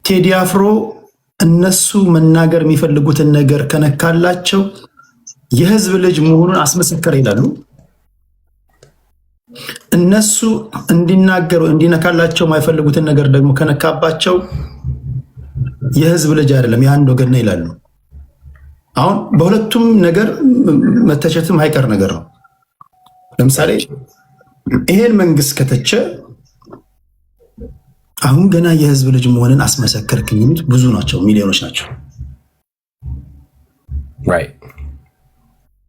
ቴዲ አፍሮ እነሱ መናገር የሚፈልጉትን ነገር ከነካላቸው የህዝብ ልጅ መሆኑን አስመሰከረ ይላሉ። እነሱ እንዲናገሩ እንዲነካላቸው የማይፈልጉትን ነገር ደግሞ ከነካባቸው የህዝብ ልጅ አይደለም የአንድ ወገን ነው ይላሉ። አሁን በሁለቱም ነገር መተቸትም አይቀር ነገር ነው። ለምሳሌ ይሄን መንግስት ከተቸ አሁን ገና የህዝብ ልጅ መሆንን አስመሰከርክ የሚሉት ብዙ ናቸው፣ ሚሊዮኖች ናቸው።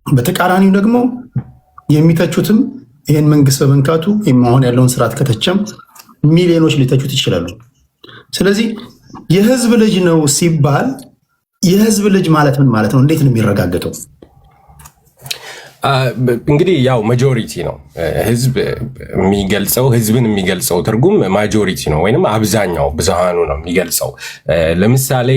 በተቃራኒው ደግሞ የሚተቹትም ይሄን መንግስት በመንካቱ አሁን ያለውን ስርዓት ከተቸም ሚሊዮኖች ሊተቹት ይችላሉ። ስለዚህ የህዝብ ልጅ ነው ሲባል የህዝብ ልጅ ማለት ምን ማለት ነው? እንዴት ነው የሚረጋገጠው? እንግዲህ ያው ማጆሪቲ ነው ህዝብ የሚገልጸው፣ ህዝብን የሚገልጸው ትርጉም ማጆሪቲ ነው ወይንም አብዛኛው ብዙሃኑ ነው የሚገልጸው። ለምሳሌ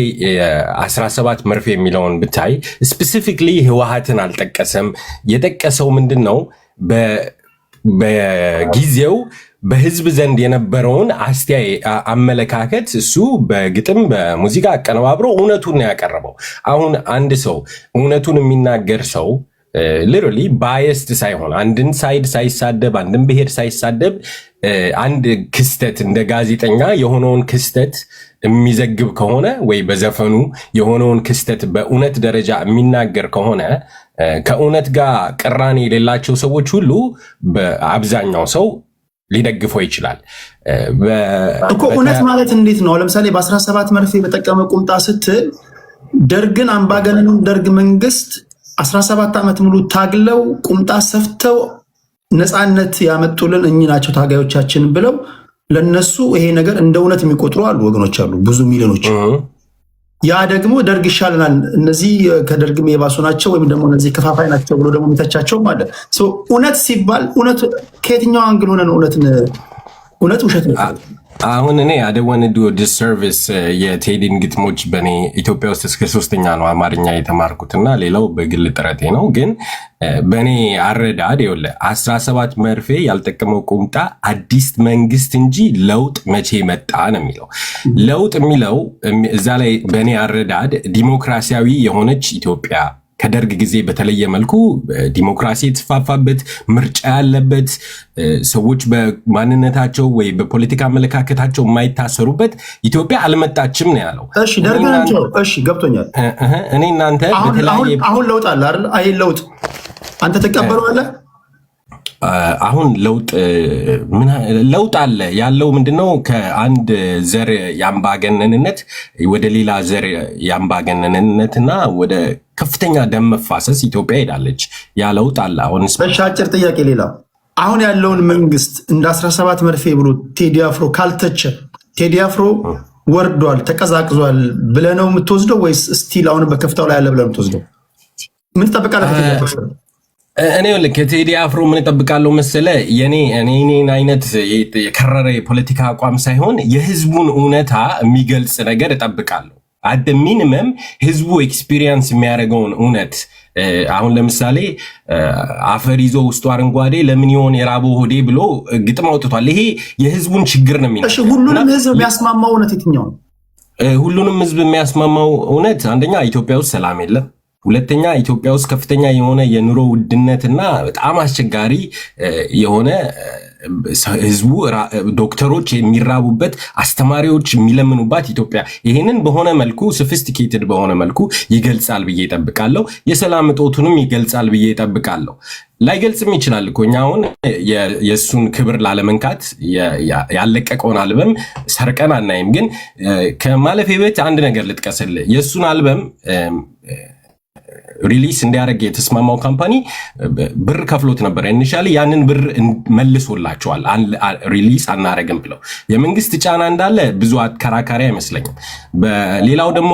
17 መርፌ የሚለውን ብታይ ስፔሲፊክሊ ህወሓትን አልጠቀሰም። የጠቀሰው ምንድነው በጊዜው በህዝብ ዘንድ የነበረውን አመለካከት እሱ በግጥም በሙዚቃ አቀነባብሮ እውነቱን ነው ያቀረበው። አሁን አንድ ሰው እውነቱን የሚናገር ሰው ሊትራሊ ባየስድ ሳይሆን አንድን ሳይድ ሳይሳደብ አንድን ብሔር ሳይሳደብ አንድ ክስተት እንደ ጋዜጠኛ የሆነውን ክስተት የሚዘግብ ከሆነ ወይ በዘፈኑ የሆነውን ክስተት በእውነት ደረጃ የሚናገር ከሆነ ከእውነት ጋር ቅራኔ የሌላቸው ሰዎች ሁሉ በአብዛኛው ሰው ሊደግፈው ይችላል እኮ። እውነት ማለት እንዴት ነው? ለምሳሌ በ17 መርፌ በጠቀመ ቁምጣ ስትል ደርግን አምባገነኑን ደርግ መንግስት 17 ዓመት ሙሉ ታግለው ቁምጣ ሰፍተው ነፃነት ያመጡልን እኚህ ናቸው ታጋዮቻችን ብለው ለነሱ ይሄ ነገር እንደ እውነት የሚቆጥሩ አሉ፣ ወገኖች አሉ፣ ብዙ ሚሊዮኖች። ያ ደግሞ ደርግ ይሻለናል፣ እነዚህ ከደርግም የባሱ ናቸው ወይም ደግሞ እነዚህ ከፋፋይ ናቸው ብሎ ደግሞ የሚተቻቸውም አለ። እውነት ሲባል እውነት ከየትኛው አንግል ሆነ ነው እውነት ውሸት ነው? አሁን እኔ አደወን ዱ ዲሰርቪስ የቴዲን ግጥሞች በእኔ ኢትዮጵያ ውስጥ እስከ 3ኛ ነው አማርኛ የተማርኩትና ሌላው በግል ጥረቴ ነው። ግን በእኔ አረዳድ ይኸውልህ 17 መርፌ ያልጠቀመው ቁምጣ አዲስ መንግስት እንጂ ለውጥ መቼ መጣ ነው የሚለው። ለውጥ የሚለው እዛ ላይ በእኔ አረዳድ ዲሞክራሲያዊ የሆነች ኢትዮጵያ ከደርግ ጊዜ በተለየ መልኩ ዲሞክራሲ የተስፋፋበት ምርጫ ያለበት ሰዎች በማንነታቸው ወይ በፖለቲካ አመለካከታቸው የማይታሰሩበት ኢትዮጵያ አልመጣችም ነው ያለው። እሺ ደርግ ናቸው። እሺ ገብቶኛል። እኔ እናንተ በተለያየ አሁን ለውጥ አለ አይደል? አይ ለውጥ አንተ ተቀበለዋለህ? አሁን ለውጥ አለ ያለው ምንድነው? ከአንድ ዘር የአምባገነንነት ወደ ሌላ ዘር የአምባገነንነትና ወደ ከፍተኛ ደም መፋሰስ ኢትዮጵያ ሄዳለች። ያ ለውጥ አለ። አሁን አጭር ጥያቄ፣ ሌላ አሁን ያለውን መንግስት እንደ 17 መርፌ ብሎ ቴዲ አፍሮ ካልተቸ ቴዲ አፍሮ ወርዷል ተቀዛቅዟል ብለህ ነው የምትወስደው ወይስ ስቲል አሁን በከፍታው ላይ ያለ ብለህ ነው የምትወስደው? ምን ትጠብቃለህ? እኔ ከቴዲ አፍሮ ምን እጠብቃለሁ መሰለ? የኔን አይነት የከረረ የፖለቲካ አቋም ሳይሆን የህዝቡን እውነታ የሚገልጽ ነገር እጠብቃለሁ። አደ ሚኒመም ህዝቡ ኤክስፒሪየንስ የሚያደርገውን እውነት አሁን ለምሳሌ አፈር ይዞ ውስጡ አረንጓዴ ለምን ይሆን የራበው ሆዴ ብሎ ግጥም አውጥቷል። ይሄ የህዝቡን ችግር ነው የሚለው። እሺ ሁሉንም ህዝብ የሚያስማማው እውነት የትኛው ነው? ሁሉንም ህዝብ የሚያስማማው እውነት አንደኛ ኢትዮጵያ ውስጥ ሰላም የለም። ሁለተኛ ኢትዮጵያ ውስጥ ከፍተኛ የሆነ የኑሮ ውድነትና በጣም አስቸጋሪ የሆነ ህዝቡ ዶክተሮች የሚራቡበት፣ አስተማሪዎች የሚለምኑባት ኢትዮጵያ ይሄንን በሆነ መልኩ ሶፊስቲኬትድ በሆነ መልኩ ይገልጻል ብዬ እጠብቃለሁ። የሰላም እጦቱንም ይገልጻል ብዬ እጠብቃለሁ። ላይገልጽም ይችላል እኮ እኛ አሁን የእሱን ክብር ላለመንካት ያለቀቀውን አልበም ሰርቀን አናይም። ግን ከማለፌ በፊት አንድ ነገር ልጥቀስልህ። የእሱን አልበም ሪሊስ እንዲያደርግ የተስማማው ካምፓኒ ብር ከፍሎት ነበር ኢኒሻሊ። ያንን ብር መልሶላቸዋል ሪሊስ አናረግም ብለው። የመንግስት ጫና እንዳለ ብዙ አከራካሪ አይመስለኝም። በሌላው ደግሞ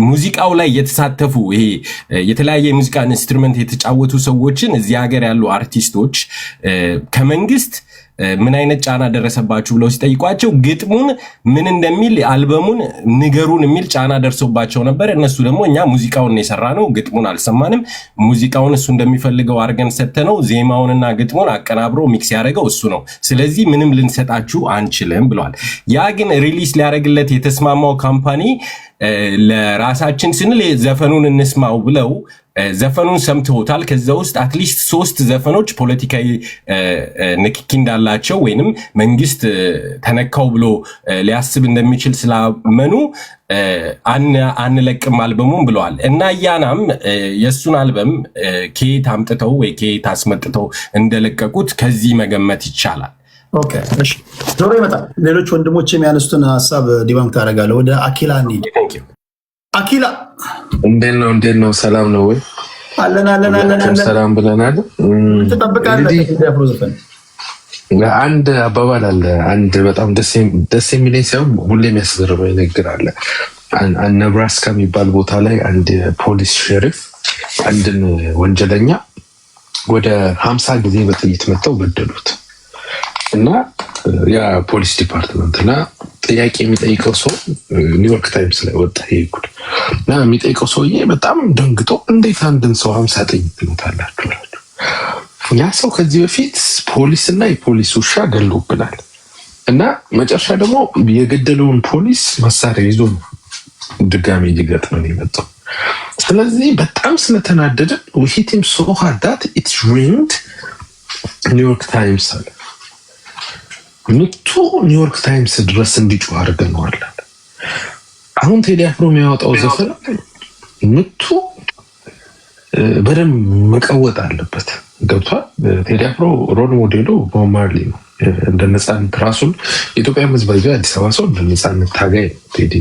ሙዚቃው ላይ የተሳተፉ ይሄ የተለያየ የሙዚቃ ኢንስትሩመንት የተጫወቱ ሰዎችን እዚህ ሀገር ያሉ አርቲስቶች ከመንግስት ምን አይነት ጫና ደረሰባችሁ ብለው ሲጠይቋቸው ግጥሙን ምን እንደሚል አልበሙን ንገሩን የሚል ጫና ደርሶባቸው ነበር። እነሱ ደግሞ እኛ ሙዚቃውን የሰራነው ግጥሙን አልሰማንም፣ ሙዚቃውን እሱ እንደሚፈልገው አድርገን ሰተነው ዜማውንና ግጥሙን አቀናብሮ ሚክስ ያደረገው እሱ ነው፣ ስለዚህ ምንም ልንሰጣችሁ አንችልም ብለዋል። ያ ግን ሪሊስ ሊያደርግለት የተስማማው ካምፓኒ ለራሳችን ስንል ዘፈኑን እንስማው ብለው ዘፈኑን ሰምተውታል። ከዛ ውስጥ አትሊስት 3 ዘፈኖች ፖለቲካዊ ንክኪ እንዳላቸው ወይንም መንግስት ተነካው ብሎ ሊያስብ እንደሚችል ስላመኑ አንለቅም አልበሙን ብለዋል። እና ያናም የሱን አልበም ከየት አምጥተው ወይ ከየት አስመጥተው እንደለቀቁት ከዚህ መገመት ይቻላል። ኦኬ እሺ፣ ዞሮ ይመጣል። ሌሎች ወንድሞች የሚያነሱትን ሀሳብ ዲባንክ ታደርጋለህ። ወደ አኪላ እንሂድ። አኪላ እንዴት ነው? ሰላም ነው ወይ? አለን ሰላም ብለናል። ትጠብቃለህ? አንድ አባባል አለ። አንድ በጣም ደስ የሚለኝ ሳይሆን ሁሌ የሚያስገርመኝ ነገር አለ። ነብራስካ የሚባል ቦታ ላይ አንድ ፖሊስ ሼሪፍ አንድን ወንጀለኛ ወደ 50 ጊዜ በጥይት መተው ገደሉት እና ያ ፖሊስ ዲፓርትመንት እና ጥያቄ የሚጠይቀው ሰው ኒውዮርክ ታይምስ ላይ ወጣ ይጉድ እና የሚጠይቀው ሰውዬ በጣም ደንግጦ እንዴት አንድን ሰው 50 ጥይት ትመታላችሁ? ያ ሰው ከዚህ በፊት ፖሊስና የፖሊስ ውሻ ገሎብናል እና መጨረሻ ደግሞ የገደለውን ፖሊስ መሳሪያ ይዞ ነው ድጋሚ ሊገጥመን የመጣው። ስለዚህ በጣም ስለተናደድን we hit him so hard that it ruined ኒውዮርክ ታይምስ አለ። ምቱ ኒውዮርክ ታይምስ ድረስ እንዲጮህ አድርገነዋል። አሁን ቴዲ አፍሮ የሚያወጣው ዘፈን ምቱ በደንብ መቀወጥ አለበት። ገብቷል። ቴዲ አፍሮ ሮል ሞዴሉ ቦብ ማርሊ ነው። እንደ ነፃነት ራሱን ኢትዮጵያ መዝባጃ አዲስ አበባ ሰው እንደ ነፃነት ታጋይ ነው ቴዲ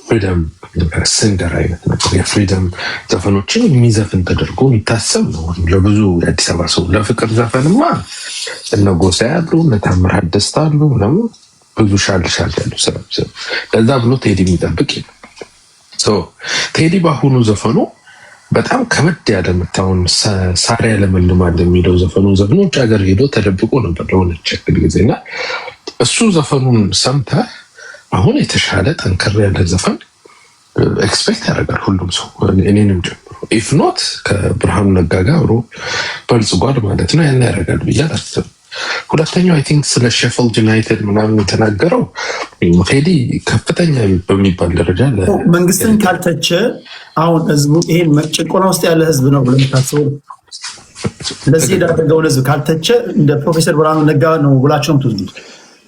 ፍሪደም ሲንገር አይነት ነገር የፍሪደም ዘፈኖችን የሚዘፍን ተደርጎ የሚታሰብ ነው ለብዙ የአዲስ አበባ ሰው። ለፍቅር ዘፈንማ እነ ጎሳ ያሉ እነ ታምራት ደስታ አሉ ምናምን ብዙ ሻል ያሉ ሰው ለዛ ብሎ ቴዲ የሚጠብቅ ቴዲ በአሁኑ ዘፈኑ በጣም ከበድ ያለ መታውን ሳሪያ ለመልማል የሚለው ዘፈኑን ውጭ ሀገር ሄዶ ተደብቆ ነበር ለሆነች ጊዜና እሱ ዘፈኑን ሰምተህ አሁን የተሻለ ጠንከር ያለ ዘፈን ኤክስፔክት ያደርጋል ሁሉም ሰው እኔንም ጀምሮ። ኢፍ ኖት ከብርሃኑ ነጋ ጋር አብሮ በልጽጓል ማለት ነው። ያን ያደርጋል ብዬ አላስብም። ሁለተኛው አይ ቲንክ ስለ ሼፊልድ ዩናይትድ ምናምን የተናገረው ቴዲ ከፍተኛ በሚባል ደረጃ መንግስትን ካልተቸ አሁን ህዝቡ ይሄን ጭቆና ውስጥ ያለ ህዝብ ነው ብለን ታስበው ለዚህ ያደረገውን ህዝብ ካልተቸ እንደ ፕሮፌሰር ብርሃኑ ነጋ ነው ብላችሁም ትዝዱት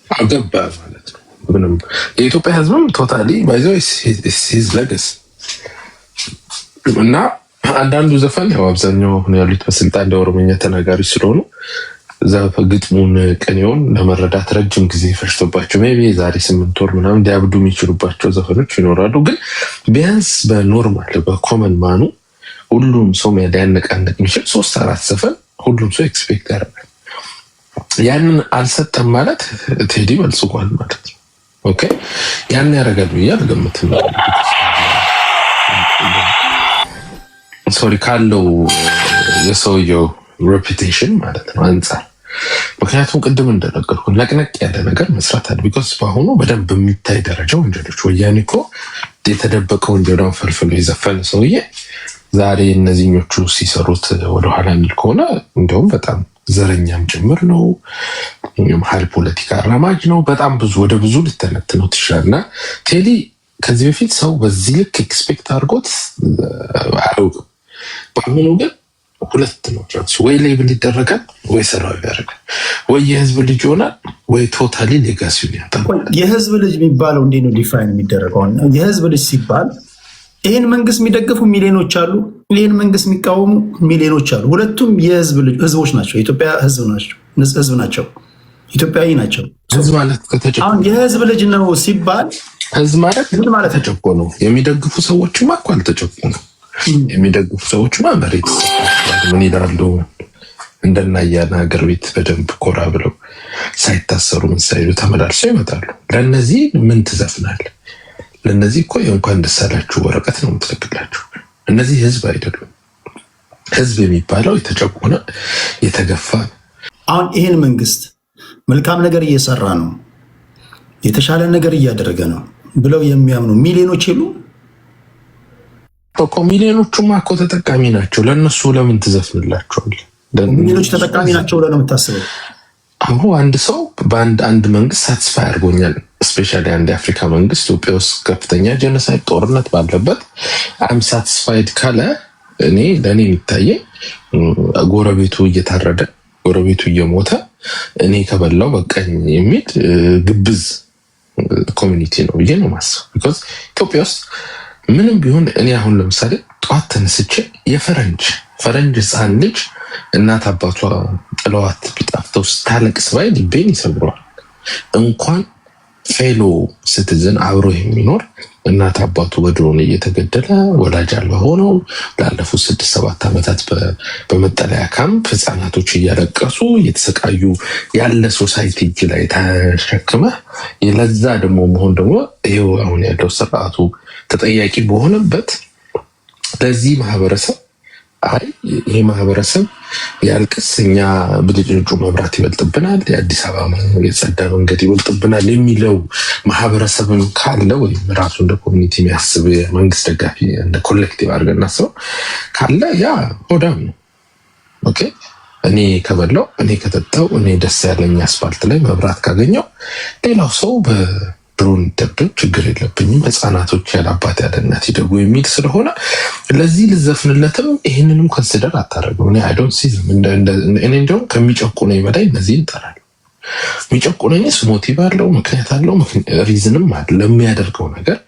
አገባ ማለት ነው። ምንም የኢትዮጵያ ህዝብም ቶታሊ ባይዘው ሂዝ ለገስ እና አንዳንዱ ዘፈን ያው አብዛኛው ያሉት በስልጣን እንደ ኦሮሞኛ ተናጋሪ ስለሆኑ ዛፈ ግጥሙን ቅኔውን ለመረዳት ረጅም ጊዜ ፈጅቶባቸው ሜይ ቢ ዛሬ 8 ወር ምናምን ሊያብዱ የሚችሉባቸው ዘፈኖች ይኖራሉ። ግን ቢያንስ በኖርማል በኮመን ማኑ ሁሉም ሰው ሊያነቃነቅ የሚችል 3-4 ዘፈን ሁሉም ሰው ኤክስፔክት ያደርጋል። ያንን አልሰጠም ማለት ቴዲ በልጽጓል ማለት ነው። ኦኬ ያን ያደርጋል ብዬ አልገምትም። ሶሪ ካለው የሰውየው ሬፑቴሽን ማለት ነው አንጻር። ምክንያቱም ቅድም እንደነገርኩ ነቅነቅ ያለ ነገር መስራት አለ። ቢኮዝ በአሁኑ በደንብ የሚታይ ደረጃ ወንጀሎች ወያኔ እኮ የተደበቀ ወንጀሏን ፈልፍሎ የዘፈነ ሰውዬ ዛሬ እነዚህኞቹ ሲሰሩት ወደኋላ የሚል ከሆነ እንዲሁም በጣም ዘረኛም ጭምር ነው። መሀል ፖለቲካ አራማጅ ነው። በጣም ብዙ ወደ ብዙ ልተነትነው ትችላል እና ቴዲ ከዚህ በፊት ሰው በዚህ ልክ ኤክስፔክት አድርጎት አያውቅም። በአሁኑ ግን ሁለት ነው። ወይ ሌብል ይደረጋል ወይ ሰራዊ ያደርጋል። ወይ የህዝብ ልጅ ይሆናል ወይ ቶታሊ ሌጋሲውን ያጣል። የህዝብ ልጅ የሚባለው እንዴት ነው ዲፋይን የሚደረገው? የህዝብ ልጅ ሲባል ይህን መንግስት የሚደግፉ ሚሊዮኖች አሉ፣ ይህን መንግስት የሚቃወሙ ሚሊዮኖች አሉ። ሁለቱም የህዝብ ልጅ ህዝቦች ናቸው። የኢትዮጵያ ህዝብ ናቸው። ኢትዮጵያዊ ናቸው። ህዝብ ማለት አሁን የህዝብ ልጅ ነው ሲባል ህዝብ ማለት ተጨቆ ነው። የሚደግፉ ሰዎችማ እኮ አልተጨቆኑ። የሚደግፉ ሰዎችማ መሬት ምን ይላሉ? እንደናያና ሀገር ቤት በደንብ ኮራ ብለው ሳይታሰሩ ምን ሳይሉ ተመላልሰው ይመጣሉ። ለእነዚህ ምን ትዘፍናለህ? ለእነዚህ እኮ የእንኳን ደስ አላችሁ ወረቀት ነው የምትልክላችሁ። እነዚህ ህዝብ አይደሉም። ህዝብ የሚባለው የተጨቆነ የተገፋ አሁን ይሄን መንግስት መልካም ነገር እየሰራ ነው፣ የተሻለ ነገር እያደረገ ነው ብለው የሚያምኑ ሚሊዮኖች የሉ እኮ። ሚሊዮኖቹማ እኮ ተጠቃሚ ናቸው። ለነሱ ለምን ትዘፍንላቸዋል? ሚሊዮኖች ተጠቃሚ ናቸው ብለህ ነው የምታስበው? አሁን አንድ ሰው በአንድ መንግስት ሳትስፋይ አድርጎኛል። ስፔሻሊ አንድ የአፍሪካ መንግስት ኢትዮጵያ ውስጥ ከፍተኛ ጀኖሳይድ ጦርነት ባለበት አም ሳትስፋይድ ካለ ለእኔ የሚታየኝ ጎረቤቱ እየታረደ ጎረቤቱ እየሞተ እኔ ከበላው በቃኝ የሚል ግብዝ ኮሚኒቲ ነው ብዬ ነው ማስበው። ቢኮዝ ኢትዮጵያ ውስጥ ምንም ቢሆን እኔ አሁን ለምሳሌ ጠዋት ተነስቼ የፈረንጅ ህፃን ልጅ እናት አባቷ ጥለዋት ቢጣፍተው ስታለቅስ ባይ ልቤን ይሰብረዋል። እንኳን ፌሎ ሲቲዝን አብሮ የሚኖር እናት አባቱ በድሮን እየተገደለ ወላጅ አልባ ሆነው ላለፉት 6-7 ዓመታት በመጠለያ ካምፕ ህፃናቶች እያለቀሱ እየተሰቃዩ ያለ ሶሳይቲ እጅ ላይ ተሸክመ ለዛ ደግሞ መሆን ደግሞ ይሄው አሁን ያለው ስርዓቱ ተጠያቂ በሆነበት ለዚህ ማህበረሰብ ይሄ ማህበረሰብ ያልቅስ፣ እኛ ብልጭልጩ መብራት ይበልጥብናል፣ የአዲስ አበባ የጸዳ መንገድ ይበልጥብናል የሚለው ማህበረሰብን ካለ ወይም ራሱ እንደ ኮሚኒቲ የሚያስብ መንግስት ደጋፊ እንደ ኮሌክቲቭ አድርገን እናስበው ካለ ያ ሆዳም ነው። ኦኬ እኔ ከበላው እኔ ከጠጣው እኔ ደስ ያለኝ አስፋልት ላይ መብራት ካገኘው ሌላው ሰው ድሮን ይደብደብ ችግር የለብኝም፣ ህፃናቶች ያለአባት ያለ እናት ይደጉ የሚል ስለሆነ ለዚህ ልዘፍንለትም ይህንንም ኮንሲደር አታደርገው። እኔ አይ ዶንት ሲ እኔ እንደውም ከሚጨቁነኝ በላይ እነዚህ ይጠራል። የሚጨቁነኝስ ሞቲቭ አለው፣ ምክንያት አለው፣ ሪዝንም አለ። ለሚያደርገው ነገር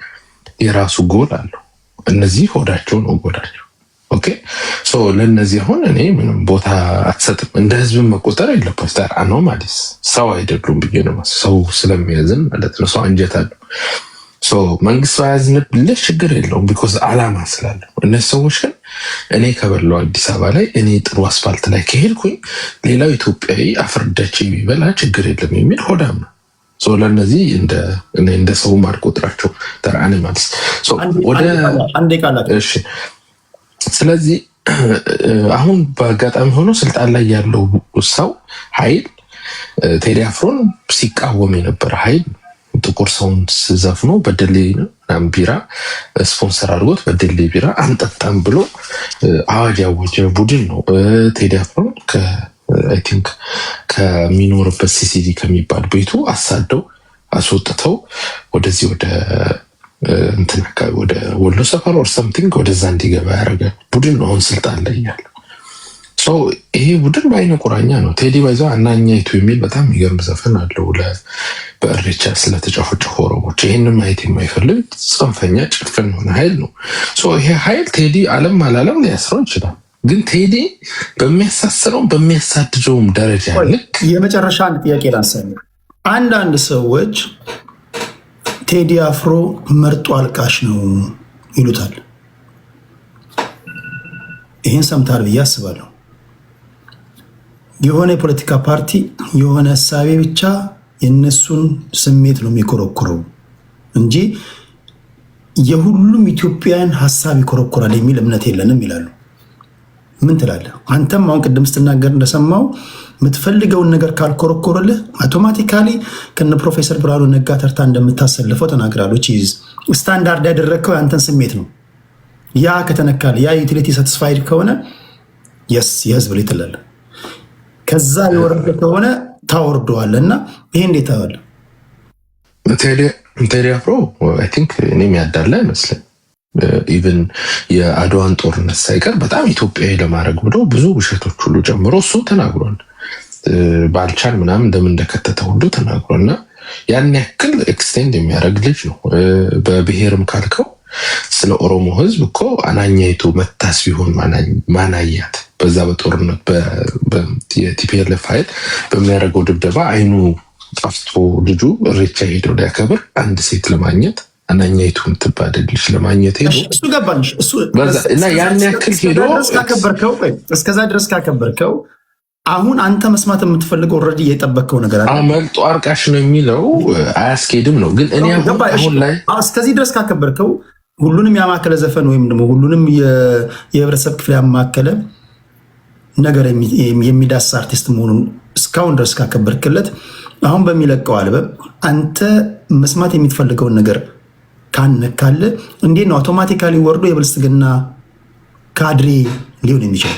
የራሱ ጎል አለው። እነዚህ ሆዳቸው ነው ጎዳቸው። ኦኬ ሶ ለነዚህ አሁን እኔ ምንም ቦታ አትሰጥም። እንደ ህዝብን መቆጠር የለበት አኖማሊስ ሰው አይደሉም ብዬ ነው ሰው ስለሚያዝን ማለት ነው። ሰው አንጀት አለው። ሶ መንግስት ያዝንብልህ ችግር የለውም ቢኮዝ አላማ ስላለው። እነዚህ ሰዎች ግን እኔ ከበላው አዲስ አበባ ላይ እኔ ጥሩ አስፋልት ላይ ከሄድኩኝ ሌላው ኢትዮጵያዊ አፍርዳች ቢበላ ችግር የለም የሚል ሆዳም ነው። ሶ ለነዚህ እንደ ሰው ማልቆጥራቸው ተራ አኒማልስ ወደ አንዴ ቃላት እሺ። ስለዚህ አሁን በአጋጣሚ ሆኖ ስልጣን ላይ ያለው ሰው ኃይል ቴዲ አፍሮን ሲቃወም የነበረ ኃይል ጥቁር ሰውን ዘፍኖ በደሌ ቢራ ስፖንሰር አድርጎት በደሌ ቢራ አንጠጣም ብሎ አዋጅ ያወጀ ቡድን ነው። ቴዲ አፍሮን አይ ቲንክ ከሚኖርበት ሲሲዲ ከሚባል ቤቱ አሳደው አስወጥተው ወደዚህ ወደ እንትን አካባቢ ወደ ወሎ ሰፈር ኦር ሰምቲንግ ወደዛ እንዲገባ ያደረገ ቡድን ነው አሁን ስልጣን ላይ ያለው። ይሄ ቡድን በአይነ ቁራኛ ነው። ቴዲ ባይዘው አናኛይቱ የሚል በጣም የሚገርም ዘፈን አለው በእሬቻ ስለተጨፈጨፉ ኦሮሞች። ይህንን ማየት የማይፈልግ ጽንፈኛ ጭፍን የሆነ ኃይል ነው። ይሄ ኃይል ቴዲ አለም አላለም ሊያስረው ይችላል። ግን ቴዲ በሚያሳስረውም በሚያሳድደውም ደረጃ ልክ የመጨረሻ አንድ ጥያቄ ላንሳኝ። አንዳንድ ሰዎች ቴዲ አፍሮ መርጦ አልቃሽ ነው ይሉታል። ይህን ሰምታል ብዬ አስባለሁ። የሆነ የፖለቲካ ፓርቲ የሆነ እሳቤ ብቻ የነሱን ስሜት ነው የሚኮረኩረው እንጂ የሁሉም ኢትዮጵያውያን ሀሳብ ይኮረኩራል የሚል እምነት የለንም ይላሉ። ምን ትላለህ? አንተም አሁን ቅድም ስትናገር እንደሰማው የምትፈልገውን ነገር ካልኮረኮረልህ አውቶማቲካሊ ከነ ፕሮፌሰር ብርሃኑ ነጋ ተርታ እንደምታሰልፈው ተናግራለች። ስታንዳርድ ያደረግከው ያንተን ስሜት ነው። ያ ከተነካል ያ ዩቲሊቲ ሳቲስፋይድ ከሆነ የስ የህዝብ ላይ ትላለህ። ከዛ የወረደ ከሆነ ታወርደዋለህ። እና ይሄ እንዴት ታዋለ? ቴዲ አፍሮ አይ ቲንክ እኔም ያዳላ አይመስለኝ። ኢቨን የአድዋን ጦርነት ሳይቀር በጣም ኢትዮጵያዊ ለማድረግ ብሎ ብዙ ውሸቶች ሁሉ ጨምሮ እሱ ተናግሯል። ባልቻል ምናምን እንደምን እንደከተተ ሁሉ ተናግሯል። እና ያን ያክል ኤክስቴንድ የሚያደርግ ልጅ ነው። በብሔርም ካልከው ስለ ኦሮሞ ህዝብ እኮ አናኛይቱ መታስ ቢሆን ማናያት በዛ በጦርነት የቲፒኤልኤፍ ኃይል በሚያደርገው ድብደባ አይኑ ጠፍቶ ልጁ እሬቻ ሄደው ሊያከብር አንድ ሴት ለማግኘት አናኛይቱ የምትባል ልጅ ለማግኘት ሄዶ እሱ ገባልሽ እና ያን ያክል ሄዶ እስከዛ ድረስ ካከበርከው አሁን አንተ መስማት የምትፈልገው ኦልሬዲ የጠበቅከው ነገር አለ። መልጦ አርቃሽ ነው የሚለው አያስኬድም ነው። ግን እኔ አሁን ላይ እስከዚህ ድረስ ካከበርከው ሁሉንም ያማከለ ዘፈን ወይም ደግሞ ሁሉንም የህብረተሰብ ክፍል ያማከለ ነገር የሚዳስስ አርቲስት መሆኑን እስካሁን ድረስ ካከበርክለት አሁን በሚለቀው አልበም አንተ መስማት የምትፈልገውን ነገር ካለ እንዴት ነው አውቶማቲካሊ ወርዶ የብልጽግና ካድሬ ሊሆን የሚችለው?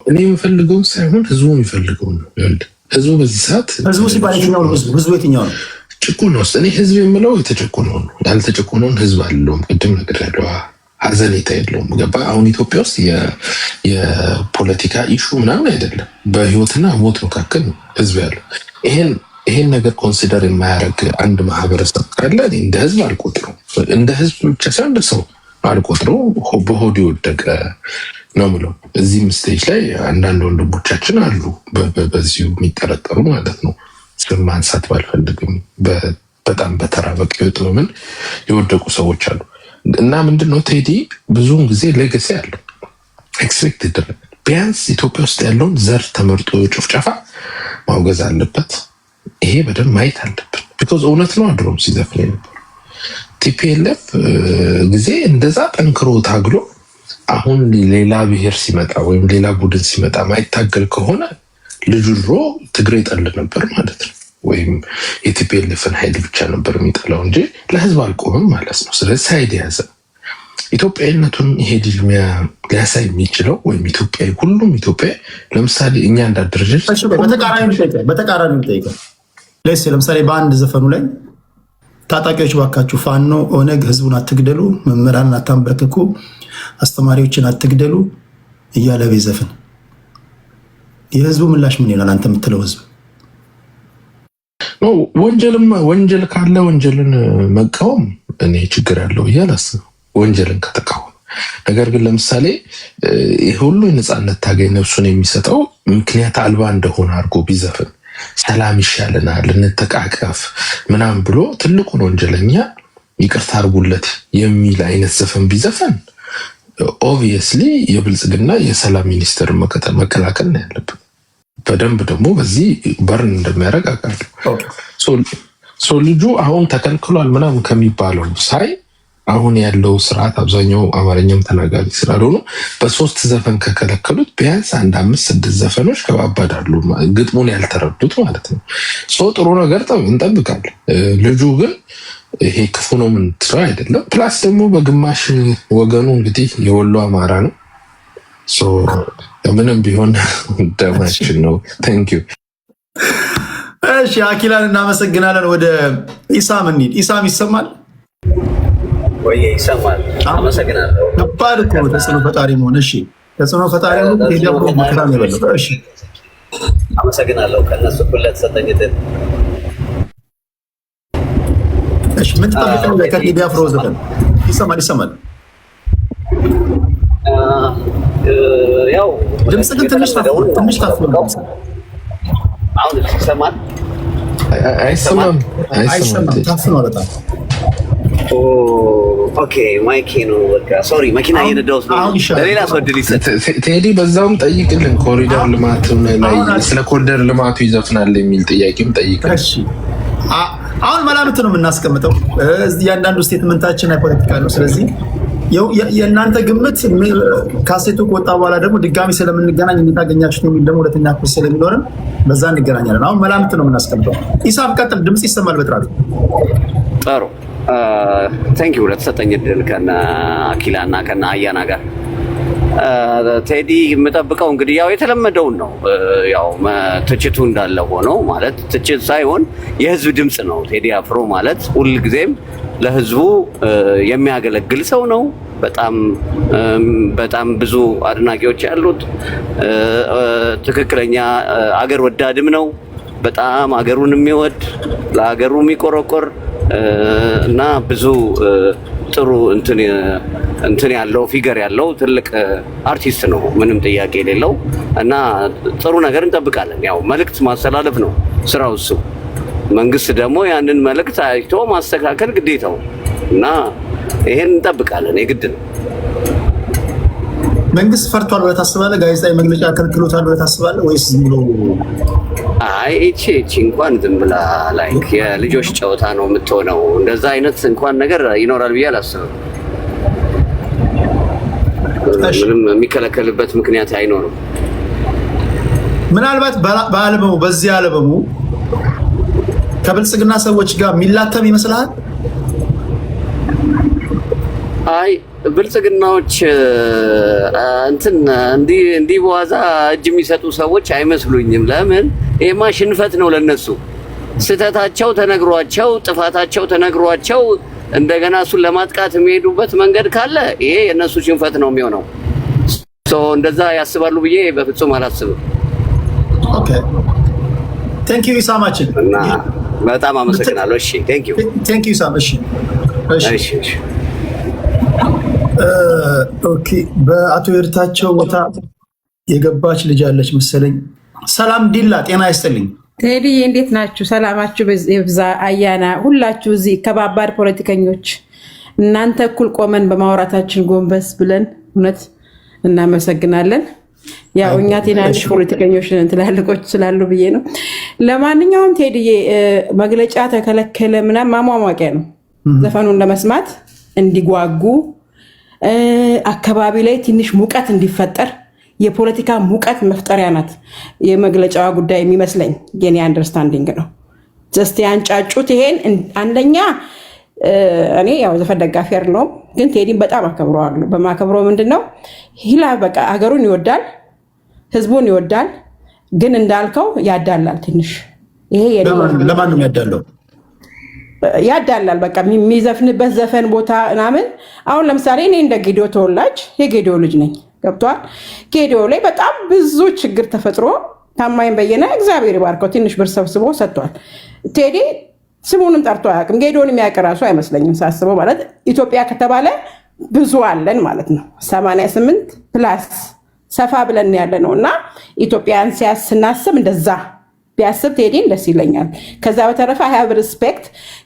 እኔ የምፈልገው ሳይሆን ህዝቡ የሚፈልገው ነው። ህዝቡ በዚህ ሰዓት ህዝቡ ሲባል የትኛው ነው? ህዝቡ የትኛው ነው? ጭቁን ነው። እኔ ህዝብ የምለው የተጨቆነውን ነው። ያልተጨቆነውን ህዝብ አለውም። ቅድም ነገር ያለው ሀዘኔታ የለውም። ገባ? አሁን ኢትዮጵያ ውስጥ የፖለቲካ ኢሹ ምናምን አይደለም። በህይወትና ሞት መካከል ነው ህዝብ ያለው። ይሄን ነገር ኮንሲደር የማያደርግ አንድ ማህበረሰብ ካለ እንደ ህዝብ አልቆጥረው። እንደ ህዝብ ብቻ ሳይሆን እንደ ሰው አልቆጥረው። በሆድ የወደቀ ነው ምለው። እዚህም ስቴጅ ላይ አንዳንድ ወንድሞቻችን አሉ በዚሁ የሚጠረጠሩ ማለት ነው። ስም ማንሳት ባልፈልግም በጣም በተራ በቅዮጥ ምን የወደቁ ሰዎች አሉ። እና ምንድነው ቴዲ ብዙውን ጊዜ ሌጋሲ አለው ኤክስፔክት ይደረግ። ቢያንስ ኢትዮጵያ ውስጥ ያለውን ዘር ተመርጦ ጭፍጨፋ ማውገዝ አለበት። ይሄ በደንብ ማየት አለብን። ቢኮዝ እውነት ነው። አድሮም ሲዘፍን ነበር ቲፒኤልኤፍ ጊዜ እንደዛ ጠንክሮ ታግሎ አሁን ሌላ ብሔር ሲመጣ ወይም ሌላ ቡድን ሲመጣ ማይታገል ከሆነ ልጁ ድሮ ትግሬ ጠል ነበር ማለት ነው። ወይም የቲፒኤልኤፍን ኃይል ብቻ ነበር የሚጠላው እንጂ ለህዝብ አልቆምም ማለት ነው። ስለዚህ ሳይድ የያዘ ኢትዮጵያዊነቱን ይሄ ልጅ ሊያሳይ የሚችለው ወይም ኢትዮጵያዊ ሁሉም ኢትዮጵያዊ ለምሳሌ እኛ እንዳደረጀች በተቃራኒ ጠይቀው ለምሳሌ በአንድ ዘፈኑ ላይ ታጣቂዎች ባካችሁ ፋኖ ኦነግ ህዝቡን አትግደሉ፣ መምህራንን አታንበርክኩ፣ አስተማሪዎችን አትግደሉ እያለ ቢዘፍን የህዝቡ ምላሽ ምን ይላል? አንተ የምትለው ህዝብ ወንጀል ካለ ወንጀልን መቃወም እኔ ችግር ያለው እያላስብ ወንጀልን ከተቃወም። ነገር ግን ለምሳሌ ሁሉ የነፃነት ታጋይ ነፍሱን የሚሰጠው ምክንያት አልባ እንደሆነ አድርጎ ቢዘፍን ሰላም ይሻለናል እንተቃቀፍ ምናምን ብሎ ትልቁን ወንጀለኛ ይቅርታ አድርጉለት የሚል አይነት ዘፈን ቢዘፈን ኦብቪየስሊ የብልጽግና የሰላም ሚኒስትር መከላከል ነው ያለብን። በደንብ ደግሞ በዚህ በርን እንደሚያደርግ አውቃለሁ። ልጁ አሁን ተከልክሏል ምናምን ከሚባለው ሳይ አሁን ያለው ስርዓት አብዛኛው አማርኛም ተናጋሪ ስላልሆኑ በሶስት ዘፈን ከከለከሉት ቢያንስ 5-6 ዘፈኖች ከባባዳሉ ግጥሙን ያልተረዱት ማለት ነው። ጥሩ ነገር እንጠብቃለን። ልጁ ግን ይሄ ክፉ ነው ምን ትራ አይደለም። ፕላስ ደግሞ በግማሽ ወገኑ እንግዲህ የወሎ አማራ ነው። ምንም ቢሆን ደማችን ነው። ታንክ ዩ። እሺ አኪላን እናመሰግናለን። ወደ ኢሳም እንሂድ። ኢሳም ይሰማል ወይ? ይሰማል። አመሰግናለሁ። ከባድ እኮ ተጽዕኖ ፈጣሪ መሆን። እሺ ተጽዕኖ ፈጣሪ ነው ሄደው መከራ ነው የበለው። እሺ አመሰግናለሁ ከነሱ ሁለት ሰጠኝት። እሺ ምን ተጠብቀው ለከዲዲ አፍሮ ዘፈን ይሰማል? ያው ድምጽ ግን ትንሽ ታፍኖ አሁን ይሰማል? አይሰማም። ታፍኖ በጣም ኦኬ። ማይኬ ነው በቃ ሶሪ፣ መኪና እየነዳሁት ነው። ለሌላ ሰው ድል ይሰጥ። ቴዲ በዛውም ጠይቅልን። ኮሪደር ልማቱ ላይ ስለ ኮሪደር ልማቱ ይዘፍናል የሚል ጥያቄም ጠይቅልን። እሺ አሁን መላምት ነው የምናስቀምጠው። እያንዳንዱ ስቴትመንታችን ፖለቲካ ነው። ስለዚህ የእናንተ ግምት ካሴቱ ከወጣ በኋላ ደግሞ ድጋሚ ስለምንገናኝ እንታገኛችሁ የሚል ደግሞ ሁለተኛ ክፍል ስለሚኖርም በዛ እንገናኛለን። አሁን መላምት ነው የምናስቀምጠው። ኢሳም ቀጥል። ድምጽ ይሰማል በጥራት? ጥሩ ቴንክ ዩ ለተሰጠኝ እድል ከነ አኪላ እና ከነ አያና ጋር። ቴዲ የምጠብቀው እንግዲህ ያው የተለመደውን ነው። ያው ትችቱ እንዳለ ሆነው ማለት ትችት ሳይሆን የህዝብ ድምፅ ነው። ቴዲ አፍሮ ማለት ሁልጊዜም ለህዝቡ የሚያገለግል ሰው ነው። በጣም ብዙ አድናቂዎች ያሉት ትክክለኛ አገር ወዳድም ነው። በጣም አገሩን የሚወድ ለአገሩ የሚቆረቆር እና ብዙ ጥሩ እንትን ያለው ፊገር ያለው ትልቅ አርቲስት ነው። ምንም ጥያቄ የሌለው እና ጥሩ ነገር እንጠብቃለን። ያው መልእክት ማስተላለፍ ነው ስራው እሱ። መንግስት ደግሞ ያንን መልእክት አይቶ ማስተካከል ግዴታው እና ይሄን እንጠብቃለን። የግድ ነው። መንግስት ፈርቷል ብለህ ታስባለህ? ጋዜጣዊ መግለጫ ከልክሎታል ብለህ ታስባለህ ወይስ ዝም ብሎ? አይ እቺ እንኳን ዝም ብላ ላይክ የልጆች ጨዋታ ነው የምትሆነው። እንደዛ አይነት እንኳን ነገር ይኖራል ብዬ አላስብም። ምንም የሚከለከልበት ምክንያት አይኖርም። ምናልባት በአልበሙ በዚህ አልበሙ ከብልጽግና ሰዎች ጋር የሚላተም ይመስላል። አይ ብልጽግናዎች እንትን እንዲህ በዋዛ እጅ የሚሰጡ ሰዎች አይመስሉኝም። ለምን? ይሄማ ሽንፈት ነው ለነሱ። ስህተታቸው ተነግሯቸው ጥፋታቸው ተነግሯቸው እንደገና እሱን ለማጥቃት የሚሄዱበት መንገድ ካለ ይሄ የነሱ ሽንፈት ነው የሚሆነው። እንደዛ ያስባሉ ብዬ በፍጹም አላስብም። ኦኬ ቴንክ ዩ ኢሳማችን እና በጣም አመሰግናለሁ። እሺ ቴንክ ዩ ኢሳም። እሺ ኦኬ በአቶ ኤርታቸው ቦታ የገባች ልጅ አለች መሰለኝ። ሰላም ዲላ ጤና ይስጥልኝ። ቴዲዬ እንዴት ናችሁ? ሰላማችሁ ይብዛ። አያና ሁላችሁ እዚህ ከባባድ ፖለቲከኞች እናንተ እኩል ቆመን በማውራታችን ጎንበስ ብለን እውነት እናመሰግናለን። ያው እኛ ትናንሽ ፖለቲከኞች ትላልቆች ስላሉ ብዬ ነው። ለማንኛውም ቴዲዬ መግለጫ ተከለከለ ምናምን ማሟሟቂያ ነው። ዘፈኑን ለመስማት እንዲጓጉ አካባቢ ላይ ትንሽ ሙቀት እንዲፈጠር የፖለቲካ ሙቀት መፍጠሪያ ናት የመግለጫዋ ጉዳይ የሚመስለኝ። የኔ አንደርስታንዲንግ ነው። ጀስት ያንጫጩት ይሄን አንደኛ እኔ ያው ዘፈን ደጋፊ አይደለሁም፣ ግን ቴዲን በጣም አከብረዋለሁ። በማከብረው ምንድነው ሂላ በቃ ሀገሩን ይወዳል፣ ህዝቡን ይወዳል፣ ግን እንዳልከው ያዳላል ትንሽ። ይሄ ለማን ነው ያዳለው? ያዳላል በቃ የሚዘፍንበት ዘፈን ቦታ ምናምን። አሁን ለምሳሌ እኔ እንደ ጌዲዮ ተወላጅ የጌዲዮ ልጅ ነኝ፣ ገብቷል። ጌዲዮ ላይ በጣም ብዙ ችግር ተፈጥሮ ታማኝ በየነ እግዚአብሔር ይባርከው ትንሽ ብር ሰብስቦ ሰጥቷል። ቴዲ ስሙንም ጠርቶ አያውቅም። ጌዲዮን የሚያውቅ ራሱ አይመስለኝም ሳስበው። ማለት ኢትዮጵያ ከተባለ ብዙ አለን ማለት ነው። 88 ፕላስ ሰፋ ብለን ያለ ነው እና ኢትዮጵያን ስናስብ እንደዛ ቢያስብ ቴዲን ደስ ይለኛል። ከዛ በተረፈ ሀብ ሪስፔክት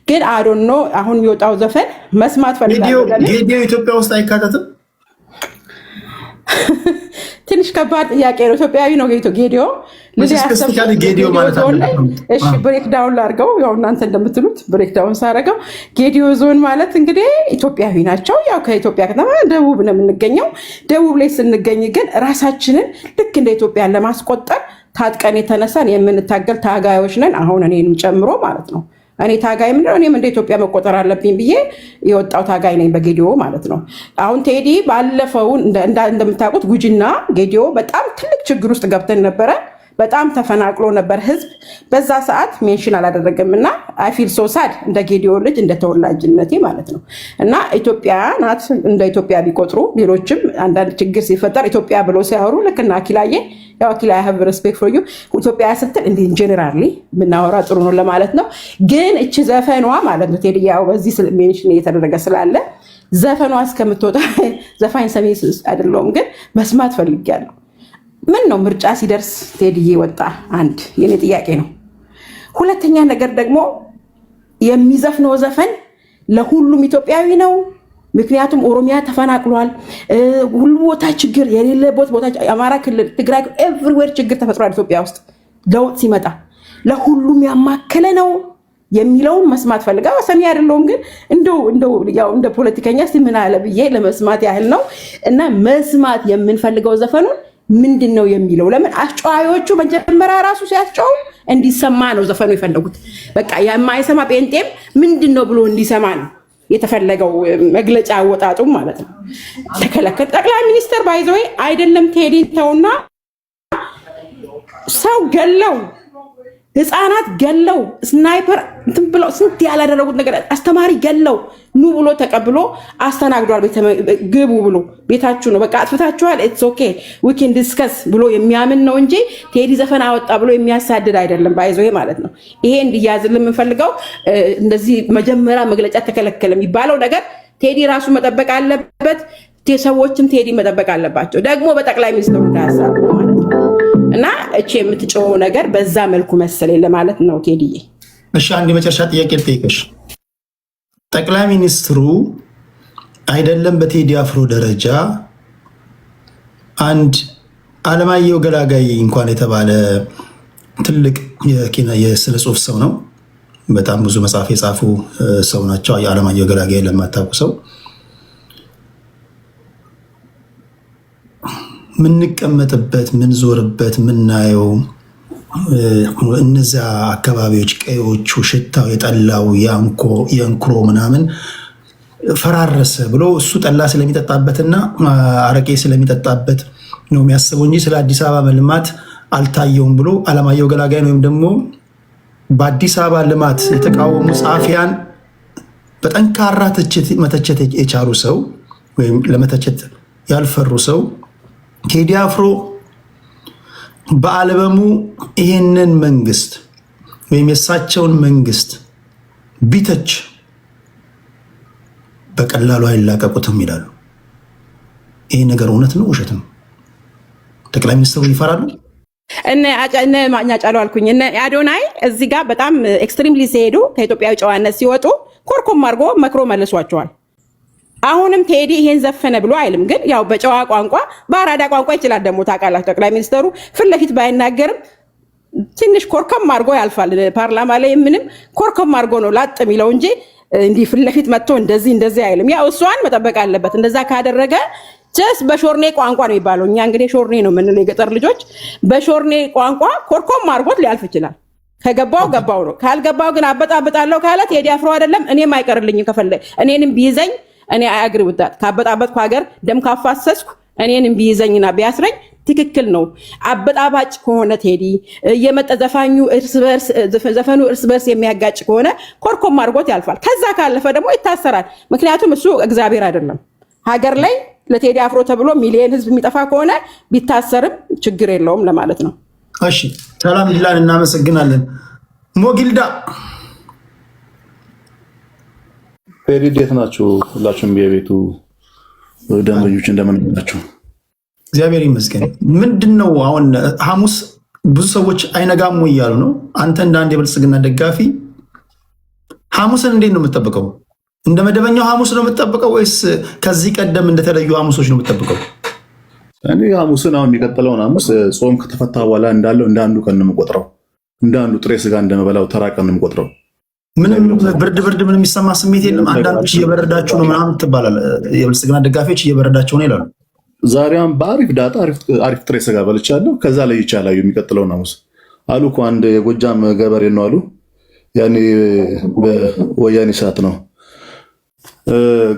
ግን አዶኖ አሁን የሚወጣው ዘፈን መስማት ፈልጋለሁ። ጌዲዮ ኢትዮጵያ ውስጥ አይካተትም። ትንሽ ከባድ ጥያቄ ነው። ኢትዮጵያዊ ነው ጌዲዮ። ጌዲዮ ማለት እሺ ብሬክ ዳውን ላድርገው። ያው እናንተ እንደምትሉት ብሬክ ዳውን ሳደርገው ጌዲዮ ዞን ማለት እንግዲህ ኢትዮጵያዊ ናቸው። ያው ከኢትዮጵያ ከተማ ደቡብ ነው የምንገኘው። ደቡብ ላይ ስንገኝ ግን ራሳችንን ልክ እንደ ኢትዮጵያ ለማስቆጠር ታጥቀን የተነሳን የምንታገል ታጋዮች ነን። አሁን እኔንም ጨምሮ ማለት ነው። እኔ ታጋይ ምንድነው? እኔም እንደ ኢትዮጵያ መቆጠር አለብኝ ብዬ የወጣው ታጋይ ነኝ በጌዲዮ ማለት ነው። አሁን ቴዲ ባለፈው እንደምታውቁት ጉጂና ጌዲዮ በጣም ትልቅ ችግር ውስጥ ገብተን ነበረ። በጣም ተፈናቅሎ ነበር ህዝብ። በዛ ሰዓት ሜንሽን አላደረገም እና አይ ፊል ሶ ሳድ እንደ ጌዲዮ ልጅ እንደ ተወላጅነቴ ማለት ነው። እና ኢትዮጵያ ናት እንደ ኢትዮጵያ ቢቆጥሩ ሌሎችም አንዳንድ ችግር ሲፈጠር ኢትዮጵያ ብሎ ሲያወሩ ልክና አኪላዬ ያው አኪላ ሀብ ሪስፔክት ፎር ዩ ኢትዮጵያ ስትል እንደ ጀነራሊ ብናወራ ጥሩ ነው ለማለት ነው። ግን እቺ ዘፈኗ ማለት ነው ቴዲ ያው በዚህ ሜንሽን እየተደረገ ስላለ ዘፈኗ እስከምትወጣ ዘፋኝ ሰሚ አይደለሁም፣ ግን መስማት ፈልጊያለሁ። ምን ነው ምርጫ ሲደርስ ቴዲዬ ወጣ? አንድ የኔ ጥያቄ ነው። ሁለተኛ ነገር ደግሞ የሚዘፍነው ዘፈን ለሁሉም ኢትዮጵያዊ ነው? ምክንያቱም ኦሮሚያ ተፈናቅሏል፣ ሁሉ ቦታ ችግር የሌለበት ቦታ አማራ ክልል፣ ትግራይ ኤቭሪዌር ችግር ተፈጥሯል። ኢትዮጵያ ውስጥ ለውጥ ሲመጣ ለሁሉም ያማከለ ነው የሚለውን መስማት ፈልጋ ሰሚ አይደለሁም፣ ግን እንደ ፖለቲከኛ ምን አለ ብዬ ለመስማት ያህል ነው። እና መስማት የምንፈልገው ዘፈኑን ምንድን ነው የሚለው? ለምን አስጨዋዮቹ መጀመሪያ ራሱ ሲያስጨው እንዲሰማ ነው ዘፈኑ የፈለጉት። በቃ የማይሰማ ጴንጤም ምንድን ነው ብሎ እንዲሰማ ነው የተፈለገው። መግለጫ አወጣጡም ማለት ነው ተከለከለ። ጠቅላይ ሚኒስትር ባይዘው አይደለም ቴዲን ተውና ሰው ገለው ህፃናት ገለው ስናይፐር እንትን ብለው ስንት ያላደረጉት ነገር አስተማሪ ገለው ኑ ብሎ ተቀብሎ አስተናግዷል። ግቡ ብሎ ቤታችሁ ነው በቃ አጥፍታችኋል፣ ኢትስ ኦኬ ዊ ካን ዲስከስ ብሎ የሚያምን ነው እንጂ ቴዲ ዘፈን አወጣ ብሎ የሚያሳድድ አይደለም። ባይዘው ማለት ነው። ይሄ እንዲያዝልን የምንፈልገው እንደዚህ መጀመሪያ መግለጫ ተከለከለ የሚባለው ነገር ቴዲ ራሱ መጠበቅ አለበት፣ ሰዎችም ቴዲ መጠበቅ አለባቸው። ደግሞ በጠቅላይ ሚኒስትሩ እንዳያሳቡ ማለት ነው። እና እቺ የምትጮው ነገር በዛ መልኩ መሰለኝ ለማለት ነው ቴዲዬ። እሺ አንድ የመጨረሻ ጥያቄ ልጠይቅሽ። ጠቅላይ ሚኒስትሩ አይደለም በቴዲ አፍሮ ደረጃ አንድ አለማየሁ ገላጋይ እንኳን የተባለ ትልቅ የስነ ጽሁፍ ሰው ነው። በጣም ብዙ መጽሐፍ የጻፉ ሰው ናቸው። አለማየሁ ገላጋይ ለማታውቁ ሰው ምንቀመጥበት ምንዞርበት ምናየው እነዚያ አካባቢዎች ቀዮቹ ሽታው የጠላው የእንኩሮ ምናምን ፈራረሰ ብሎ እሱ ጠላ ስለሚጠጣበትና አረቄ ስለሚጠጣበት ነው የሚያስበው እንጂ ስለ አዲስ አበባ መልማት አልታየውም ብሎ አለማየሁ ገላጋይን ወይም ደግሞ በአዲስ አበባ ልማት የተቃወሙ ጸሐፊያን በጠንካራ መተቸት የቻሉ ሰው ወይም ለመተቸት ያልፈሩ ሰው ቴዲ አፍሮ በአልበሙ ይህንን መንግስት ወይም የእሳቸውን መንግስት ቢተች በቀላሉ አይላቀቁትም ይላሉ። ይህ ነገር እውነት ነው ውሸት ነው? ጠቅላይ ሚኒስትሩ ይፈራሉ? እነ ማኛ ጫሉ አልኩኝ እነ አዶናይ እዚህ ጋር በጣም ኤክስትሪምሊ ሲሄዱ ከኢትዮጵያዊ ጨዋነት ሲወጡ ኮርኮም አድርጎ መክሮ መልሷቸዋል። አሁንም ቴዲ ይሄን ዘፈነ ብሎ አይልም፣ ግን ያው በጨዋ ቋንቋ በአራዳ ቋንቋ ይችላል። ደግሞ ታውቃላችሁ ጠቅላይ ሚኒስትሩ ፊት ለፊት ባይናገርም ትንሽ ኮርኮም አድርጎ ያልፋል። ፓርላማ ላይ ምንም ኮርኮም አድርጎ ነው ላጥ የሚለው እንጂ እንዲህ ፊት ለፊት መጥቶ እንደዚህ አይልም። ያው እሷን መጠበቅ አለበት። እንደዛ ካደረገ ጀስ በሾርኔ ቋንቋ ነው የሚባለው። እኛ እንግዲህ ሾርኔ ነው የምንለው የገጠር ልጆች። በሾርኔ ቋንቋ ኮርኮም አድርጎት ሊያልፍ ይችላል። ከገባው ገባው ነው፣ ካልገባው ግን አበጣብጣለሁ ካለ ቴዲ አፍሮ አይደለም እኔም አይቀርልኝም። ከፈለገ እኔንም ቢይዘኝ እኔ አያግሪ ውጣት ካበጣበጥኩ ሀገር ደም ካፋሰስኩ እኔንም ቢይዘኝና ቢያስረኝ ትክክል ነው። አበጣባጭ ከሆነ ቴዲ የመጠ ዘፈኑ እርስ በርስ የሚያጋጭ ከሆነ ኮርኮም አድርጎት ያልፋል። ከዛ ካለፈ ደግሞ ይታሰራል። ምክንያቱም እሱ እግዚአብሔር አይደለም። ሀገር ላይ ለቴዲ አፍሮ ተብሎ ሚሊዮን ህዝብ የሚጠፋ ከሆነ ቢታሰርም ችግር የለውም ለማለት ነው። እሺ ሰላም ቢላን እናመሰግናለን። ሞጊልዳ ፌሪ እንዴት ናችሁ? ሁላችሁም የቤቱ ደንበኞች እንደምን ናችሁ? እግዚአብሔር ይመስገን። ምንድን ነው አሁን ሐሙስ ብዙ ሰዎች አይነጋሙ እያሉ ነው። አንተ እንደ አንድ የብልጽግና ደጋፊ ሐሙስን እንዴት ነው የምትጠብቀው? እንደ መደበኛው ሐሙስ ነው የምትጠብቀው ወይስ ከዚህ ቀደም እንደተለዩ ሐሙሶች ነው የምትጠብቀው? እኔ ሐሙስን አሁን የሚቀጥለውን ሐሙስ ጾም ከተፈታ በኋላ እንዳለው እንደ አንዱ ቀን ነው የምቆጥረው። እንደ አንዱ ጥሬ ስጋ እንደመበላው ተራ ቀን ነው የምቆጥረው። ምንም ብርድ ምንም የሚሰማ ስሜት የለም። አንዳንዶች እየበረዳችሁ ነው ምናምን ትባላል። የብልጽግና ደጋፊዎች እየበረዳቸው ነው ይላሉ። ዛሬም በአሪፍ ዳጣ አሪፍ ጥሬ ስጋ በልቻለሁ። ከዛ ላይ ይቻላል የሚቀጥለውን ሐሙስ አሉ እኮ አንድ የጎጃም ገበሬ ነው አሉ። ያኔ በወያኔ ሰዓት ነው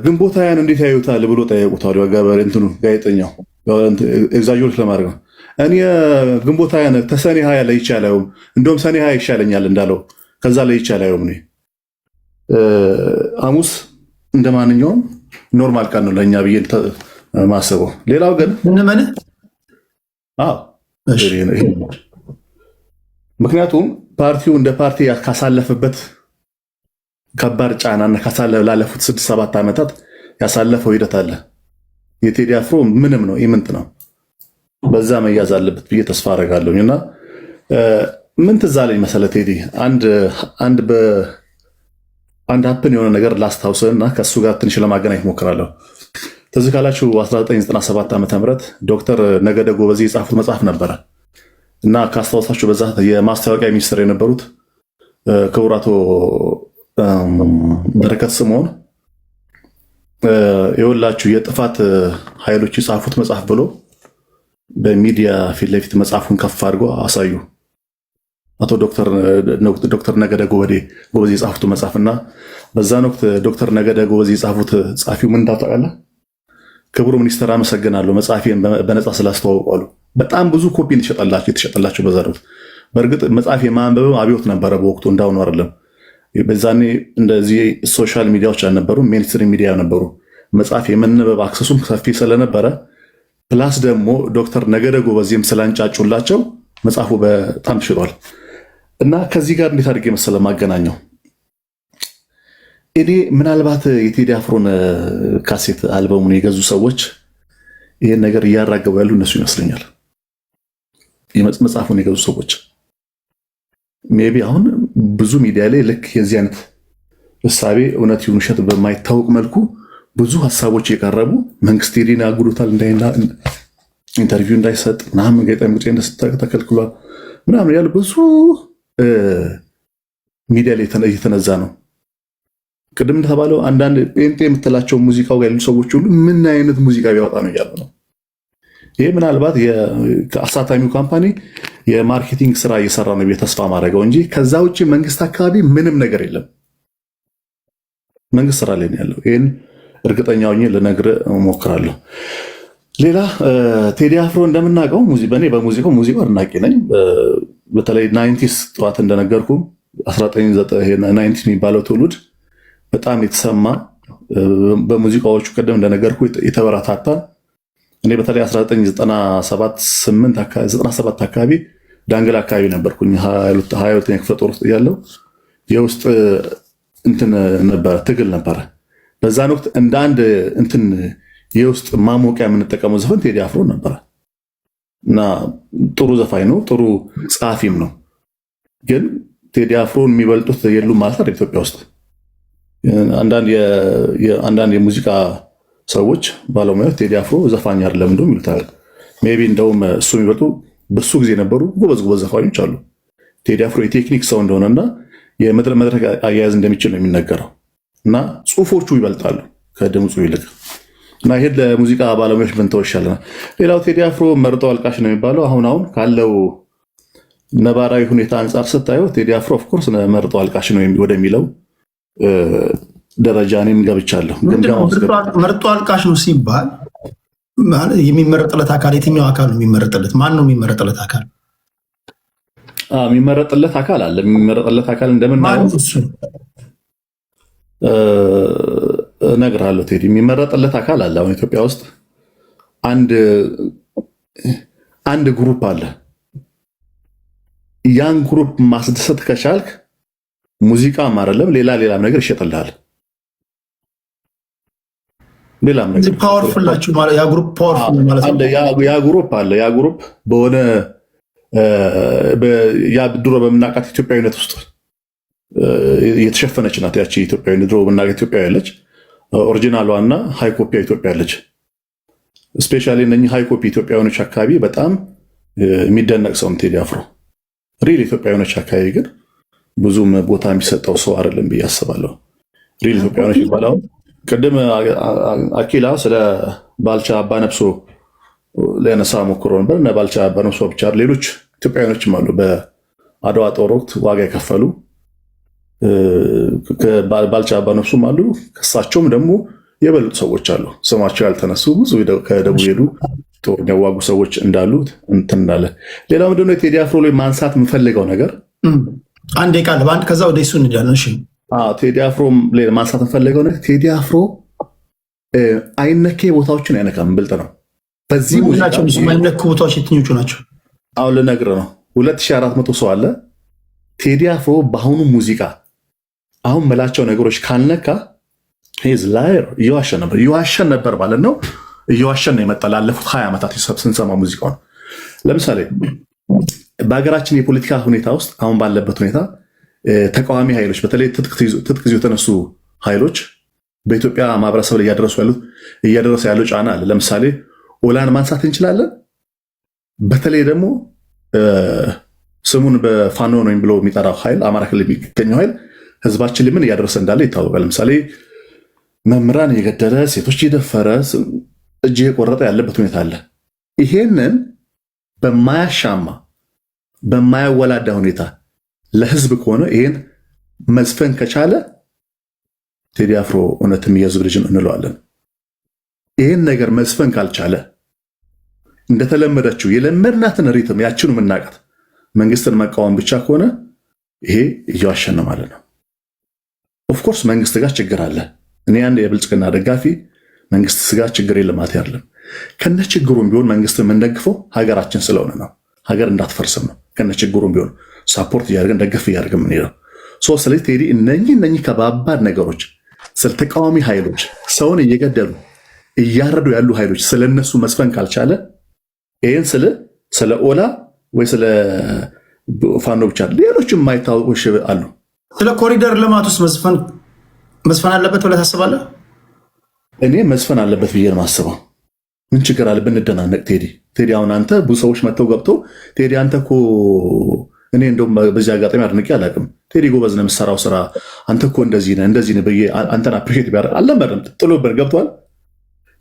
ግንቦት ሃያን እንዴት ያዩታል ብሎ ጠየቁት አሉ። ገበሬ እንትኑ ጋዜጠኛው ኤግዛጆሬት ለማድረግ ነው። እኔ ግንቦት ሃያን ተሰኔ 20 ላይ ይቻላል፣ እንደውም ሰኔ 20 ይሻለኛል እንዳለው ከዛ ላይ ይቻላል። እኔ ሐሙስ እንደማንኛውም ኖርማል ቀን ነው ለኛ ብዬ ማሰበው። ሌላው ግን ምክንያቱም ፓርቲው እንደ ፓርቲ ካሳለፈበት ከባድ ጫናና ላለፉት 6-7 ዓመታት ያሳለፈው ሂደት አለ። የቴዲ አፍሮ ምንም ነው ኢምንት ነው። በዛ መያዝ አለበት ብዬ ተስፋ አደርጋለሁ። እና ምን ትዝ አለኝ መሰለህ ቴዲ አንድ ሀፕን የሆነ ነገር ላስታውስህና ከእሱ ጋር ትንሽ ለማገናኘት ሞክራለሁ። ትዝ ካላችሁ 1997 ዓ.ም ዶክተር ነገደ ጎበዜ የጻፉት መጽሐፍ ነበረ እና ካስታወሳችሁ በዛ የማስታወቂያ ሚኒስትር የነበሩት ክቡር አቶ በረከት ስምኦን የወላችሁ የጥፋት ኃይሎች የጻፉት መጽሐፍ ብሎ በሚዲያ ፊት ለፊት መጽሐፉን ከፍ አድርጎ አሳዩ። አቶ ዶክተር ነገደ ጎበዜ የጻፉት መጽሐፍና በዛን ወቅት ዶክተር ነገደ ጎበዜ የጻፉት ጻፊው ምን ታውቃለህ? ክቡር ሚኒስትር አመሰግናለሁ መጽሐፌን በነፃ ስላስተዋወቁ። በጣም ብዙ ኮፒ የተሸጠላቸው በዛ ነው። በእርግጥ መጽሐፍ የማንበብ አብዮት ነበረ በወቅቱ፣ እንዳሁኑ አይደለም። በዛኔ እንደዚህ ሶሻል ሚዲያዎች አልነበሩም፣ ሜንስትሪም ሚዲያ ነበሩ። መጽሐፍ የመነበብ አክሰሱም ሰፊ ስለነበረ ፕላስ ደግሞ ዶክተር ነገደ ጎበዜም ስላንጫጩላቸው መጽሐፉ በጣም ተሽጧል። እና ከዚህ ጋር እንዴት አድርጌ መሰለ ማገናኘው እኔ ምናልባት የቴዲ አፍሮን ካሴት አልበሙን የገዙ ሰዎች ይህን ነገር እያራገቡ ያሉ እነሱ ይመስለኛል። መጽሐፉን የገዙ ሰዎች ሜይ ቢ አሁን ብዙ ሚዲያ ላይ ልክ የዚህ አይነት እሳቤ እውነት ይሁን ውሸት በማይታወቅ መልኩ ብዙ ሀሳቦች የቀረቡ መንግስት ቴዲን ያጉዱታል፣ ኢንተርቪው እንዳይሰጥ ምናምን ጋዜጣዊ መግለጫ ተከልክሏል ምናምን ያሉ ብዙ ሚዲያ ላይ እየተነዛ ነው። ቅድም እንደተባለው አንዳንድ ጴንጤ የምትላቸው ሙዚቃው ጋር ያሉ ሰዎች ሁሉ ምን አይነት ሙዚቃ ቢያወጣ ነው እያሉ ነው። ይህ ምናልባት ከአሳታሚው ካምፓኒ የማርኬቲንግ ስራ እየሰራ ነው ብዬ ተስፋ ማድረገው እንጂ ከዛ ውጭ መንግስት አካባቢ ምንም ነገር የለም። መንግስት ስራ ላይ ነው ያለው። ይህን እርግጠኛ ሆኜ ልነግርህ እሞክራለሁ። ሌላ ቴዲ አፍሮ እንደምናውቀው በእኔ በሙዚቃው አድናቂ ነኝ። በተለይ ናይንቲስ ጠዋት እንደነገርኩ 1990 የሚባለው ትውልድ በጣም የተሰማ በሙዚቃዎቹ ቀደም እንደነገርኩ የተበረታታ እኔ በተለይ 1997 አካባቢ ዳንግላ አካባቢ ነበርኩኝ 22ኛ ክፍለ ጦር ውስጥ ያለው የውስጥ እንትን ነበረ ትግል ነበረ። በዛን ወቅት እንደ አንድ እንትን የውስጥ ማሞቂያ የምንጠቀመው ዘፈን ቴዲ አፍሮ ነበረ እና ጥሩ ዘፋኝ ነው፣ ጥሩ ጸሐፊም ነው። ግን ቴዲ አፍሮን የሚበልጡት የሉም ማለት አይደል። ኢትዮጵያ ውስጥ አንዳንድ የሙዚቃ ሰዎች ባለሙያዎች ቴዲ አፍሮ ዘፋኝ አይደለም እንደውም ይሉታል። ሜይ ቢ እንደውም እሱ የሚበልጡ በሱ ጊዜ የነበሩ ጎበዝ ዘፋኞች አሉ። ቴዲ አፍሮ የቴክኒክ ሰው እንደሆነና የመድረክ አያያዝ እንደሚችል ነው የሚነገረው እና ጽሁፎቹ ይበልጣሉ ከድምፁ ይልቅ እና ይሄን ለሙዚቃ ባለሙያዎች ብንተው ይሻለናል። ሌላው ቴዲ አፍሮ መርጦ አልቃሽ ነው የሚባለው። አሁን ካለው ነባራዊ ሁኔታ አንጻር ስታየው ቴዲ አፍሮ ኦፍኮርስ መርጦ አልቃሽ ነው ወደሚለው ደረጃ እኔም ገብቻለሁ። መርጦ አልቃሽ ነው ሲባል የሚመረጥለት አካል የትኛው አካል ነው የሚመረጥለት? ማን ነው የሚመረጥለት አካል? የሚመረጥለት አካል አለ። የሚመረጥለት አካል እንደምናየው እነግርሃለሁ ቴዲ፣ የሚመረጥለት አካል አለ። አሁን ኢትዮጵያ ውስጥ አንድ ግሩፕ አለ። ያን ግሩፕ ማስደሰት ከቻልክ ሙዚቃም አይደለም ሌላም ነገር ይሸጥልሃል። ሌላም ነገር ፓወርፉል ናቸው ማለት ያ ግሩፕ ፓወርፉል ማለት ነው። ያ ግሩፕ አለ። ያ ግሩፕ በሆነ ድሮ በምናውቃት ኢትዮጵያዊነት ውስጥ የተሸፈነች ናት። ያቺ ኢትዮጵያዊነት ድሮ በምናውቃት ኢትዮጵያዊ ያለች ኦሪጂናሏ እና ሃይኮፒ ኢትዮጵያ ያለች። ስፔሻሊ እነኚህ ሃይኮፒ ኢትዮጵያውያኖች አካባቢ በጣም የሚደነቅ ሰው ቴዲ አፍሮ። ሪል ኢትዮጵያውያኖች አካባቢ ግን ብዙም ቦታ የሚሰጠው ሰው አይደለም ብዬ አስባለሁ። ሪል ኢትዮጵያውያኖች ይባላል። ቅድም አኪላ ስለ ባልቻ አባነብሶ ሊያነሳ ሞክሮ ነበር። እና ባልቻ አባነብሶ ብቻ ሌሎች ኢትዮጵያውያኖችም አሉ በአድዋ ጦር ወቅት ዋጋ የከፈሉ ባልቻ አባነብሶም አሉ። ከሳቸውም ደግሞ የበለጡ ሰዎች አሉ፣ ስማቸው ያልተነሱ ብዙ ከደቡብ ሄዱ ጦር ያዋጉ ሰዎች እንዳሉ እንትን እንዳለ። ሌላው ምንድነው የቴዲ አፍሮ ላይ ማንሳት የምፈልገው ነገር አንዴ ቃል በአንድ ከዛ ወደ እሱ እንጃለን። እሺ ቴዲ አፍሮ ላይ ማንሳት የምፈልገው ነገር ቴዲ አፍሮ አይነኬ ቦታዎችን አይነካም፣ ብልጥ ነው። በዚህ አይነኩ ቦታዎች የትኞቹ ናቸው? አሁን ልነግርህ ነው። 2400 ሰው አለ። ቴዲ አፍሮ በአሁኑ ሙዚቃ አሁን መላቸው ነገሮች ካልነካ እየዋሸን ነበር ማለት ነው። እየዋሸን ነው የመጣ ላለፉት 20 ዓመታት ስንሰማ ሙዚቃውን። ለምሳሌ በሀገራችን የፖለቲካ ሁኔታ ውስጥ አሁን ባለበት ሁኔታ ተቃዋሚ ኃይሎች በተለይ ትጥቅ ይዘው የተነሱ ኃይሎች በኢትዮጵያ ማህበረሰብ ላይ እያደረሰ ያለው ጫና አለ። ለምሳሌ ኦላን ማንሳት እንችላለን። በተለይ ደግሞ ስሙን በፋኖ ነው ብሎ የሚጠራው ኃይል አማራ ክልል የሚገኘው ኃይል ህዝባችን ምን እያደረሰ እንዳለ ይታወቃል። ለምሳሌ መምህራን እየገደለ፣ ሴቶች እየደፈረ፣ እጅ የቆረጠ ያለበት ሁኔታ አለ። ይሄንን በማያሻማ በማያወላዳ ሁኔታ ለህዝብ ከሆነ ይሄን መዝፈን ከቻለ ቴዲ አፍሮ እውነትም የህዝብ ልጅ እንለዋለን። ይሄን ነገር መዝፈን ካልቻለ እንደተለመደችው የለመድናትን ሪትም ያችኑ የምናውቃት መንግስትን መቃወም ብቻ ከሆነ ይሄ እየዋሸን ነው ማለት ነው። ኦፍኮርስ መንግስት ጋር ችግር አለ። እኔ አንድ የብልጽግና ደጋፊ መንግስት ጋር ችግር የለም ማለት አይደለም። ከነ ችግሩም ቢሆን መንግስት የምንደግፈው ሀገራችን ስለሆነ ነው። ሀገር እንዳትፈርስም ነው። ከነ ችግሩም ቢሆን ሳፖርት እያደረግን ደገፍ እያደረግን የምንሄደው። ስለዚህ ቴዲ እነኚህ ከባባድ ነገሮች ስለ ተቃዋሚ ኃይሎች ሰውን እየገደሉ እያረዱ ያሉ ኃይሎች ስለነሱ መስፈን ካልቻለ ይህን ስለ ኦላ ወይ ስለ ፋኖ ብቻ ሌሎችም የማይታወቁ አሉ። ስለ ኮሪደር ልማት ውስጥ መስፈን አለበት ብለህ ታስባለህ? እኔ መስፈን አለበት ብዬ ነው የማስበው። ምን ችግር አለ ብንደናነቅ? ቴዲ አሁን አንተ ብዙ ሰዎች መጥተው ገብተው ቴዲ አንተ እኮ እኔ እንደውም በዚህ አጋጣሚ አድንቄ አላውቅም። ቴዲ ጎበዝ ነው የምትሰራው ስራ፣ አንተ እኮ እንደዚህ ነህ ብዬ አንተን አፕሪሼት ቢያደርግ አልለመድንም። ጥሎብን ገብቷል።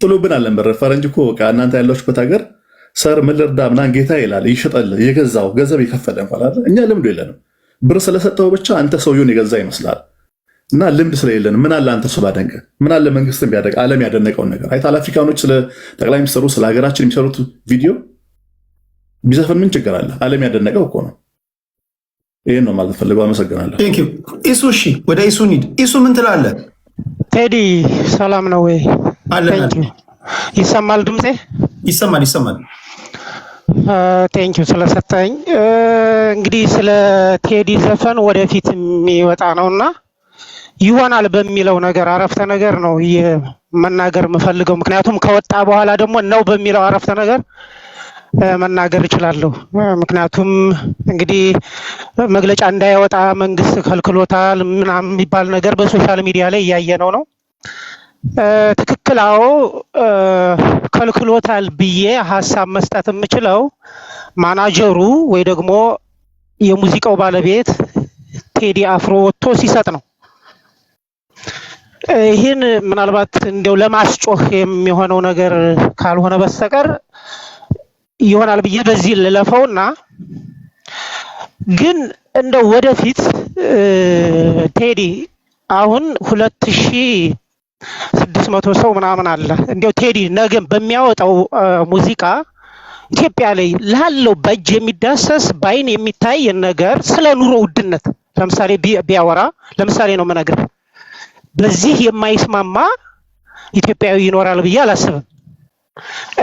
ጥሎብን አልለመድንም። ፈረንጅ እኮ እናንተ ያላችሁበት ሀገር ሰር ምን ልርዳ ምናምን ጌታ ይላል ይሸጣል የገዛው ገንዘብ የከፈለ እንኳን አይደል? እኛ ልምዱ የለንም። ብር ስለሰጠው ብቻ አንተ ሰውየውን የገዛ ይመስላል። እና ልምድ ስለሌለን ምን አለ አንተ እሱ ባደንቀ ምን አለ መንግስትን ቢያደንቅ ዓለም ያደነቀውን ነገር አይተሃል። አፍሪካኖች ስለ ጠቅላይ ሚኒስትሩ ስለ ሀገራችን የሚሰሩት ቪዲዮ ቢዘፍን ምን ችግር አለ? ዓለም ያደነቀው እኮ ነው። ይሄን ነው ማለት ፈልገው። አመሰግናለሁ። ቴንክ ዩ ኢሱ። እሺ ወደ ኢሱ ኒድ። ኢሱ ምን ትላለህ? ቴዲ ሰላም ነው ወይ? አለን። ይሰማል ድምጼ? ይሰማል። ቴንክ ዩ ስለሰጠኝ። እንግዲህ ስለ ቴዲ ዘፈን ወደፊት የሚወጣ ነውና ይሆናል በሚለው ነገር አረፍተ ነገር ነው መናገር የምፈልገው። ምክንያቱም ከወጣ በኋላ ደግሞ ነው በሚለው አረፍተ ነገር መናገር እችላለሁ። ምክንያቱም እንግዲህ መግለጫ እንዳይወጣ መንግስት ከልክሎታል ምናምን የሚባል ነገር በሶሻል ሚዲያ ላይ እያየነው ነው። ትክክል፣ አዎ ከልክሎታል ብዬ ሀሳብ መስጠት የምችለው ማናጀሩ ወይ ደግሞ የሙዚቃው ባለቤት ቴዲ አፍሮ ወጥቶ ሲሰጥ ነው። ይህን ምናልባት እንደው ለማስጮህ የሚሆነው ነገር ካልሆነ በስተቀር ይሆናል ብዬ በዚህ ልለፈውና ግን እንደው ወደፊት ቴዲ አሁን 2600 ሰው ምናምን አለ። እንደው ቴዲ ነገም በሚያወጣው ሙዚቃ ኢትዮጵያ ላይ ላለው በእጅ የሚዳሰስ በአይን የሚታይ ነገር ስለ ኑሮ ውድነት ለምሳሌ ቢያወራ ለምሳሌ ነው የምነግርህ፣ በዚህ የማይስማማ ኢትዮጵያዊ ይኖራል ብዬ አላስብም።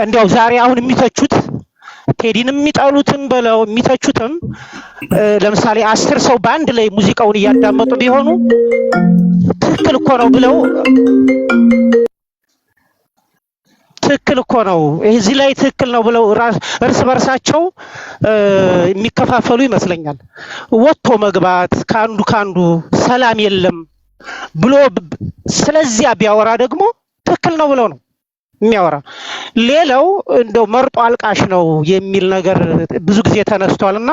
እንዲያው ዛሬ አሁን የሚተቹት ቴዲን የሚጠሉትም በለው የሚተቹትም ለምሳሌ 10 ሰው በአንድ ላይ ሙዚቃውን እያዳመጡ ቢሆኑ ትክክል እኮ ነው ብለው ትክክል እኮ ነው እዚህ ላይ ትክክል ነው ብለው እርስ በርሳቸው የሚከፋፈሉ ይመስለኛል። ወጥቶ መግባት ካንዱ ሰላም የለም ብሎ ስለዚያ ቢያወራ ደግሞ ትክክል ነው ብለው ነው የሚያወራ። ሌላው እንደው መርጦ አልቃሽ ነው የሚል ነገር ብዙ ጊዜ ተነስቷልና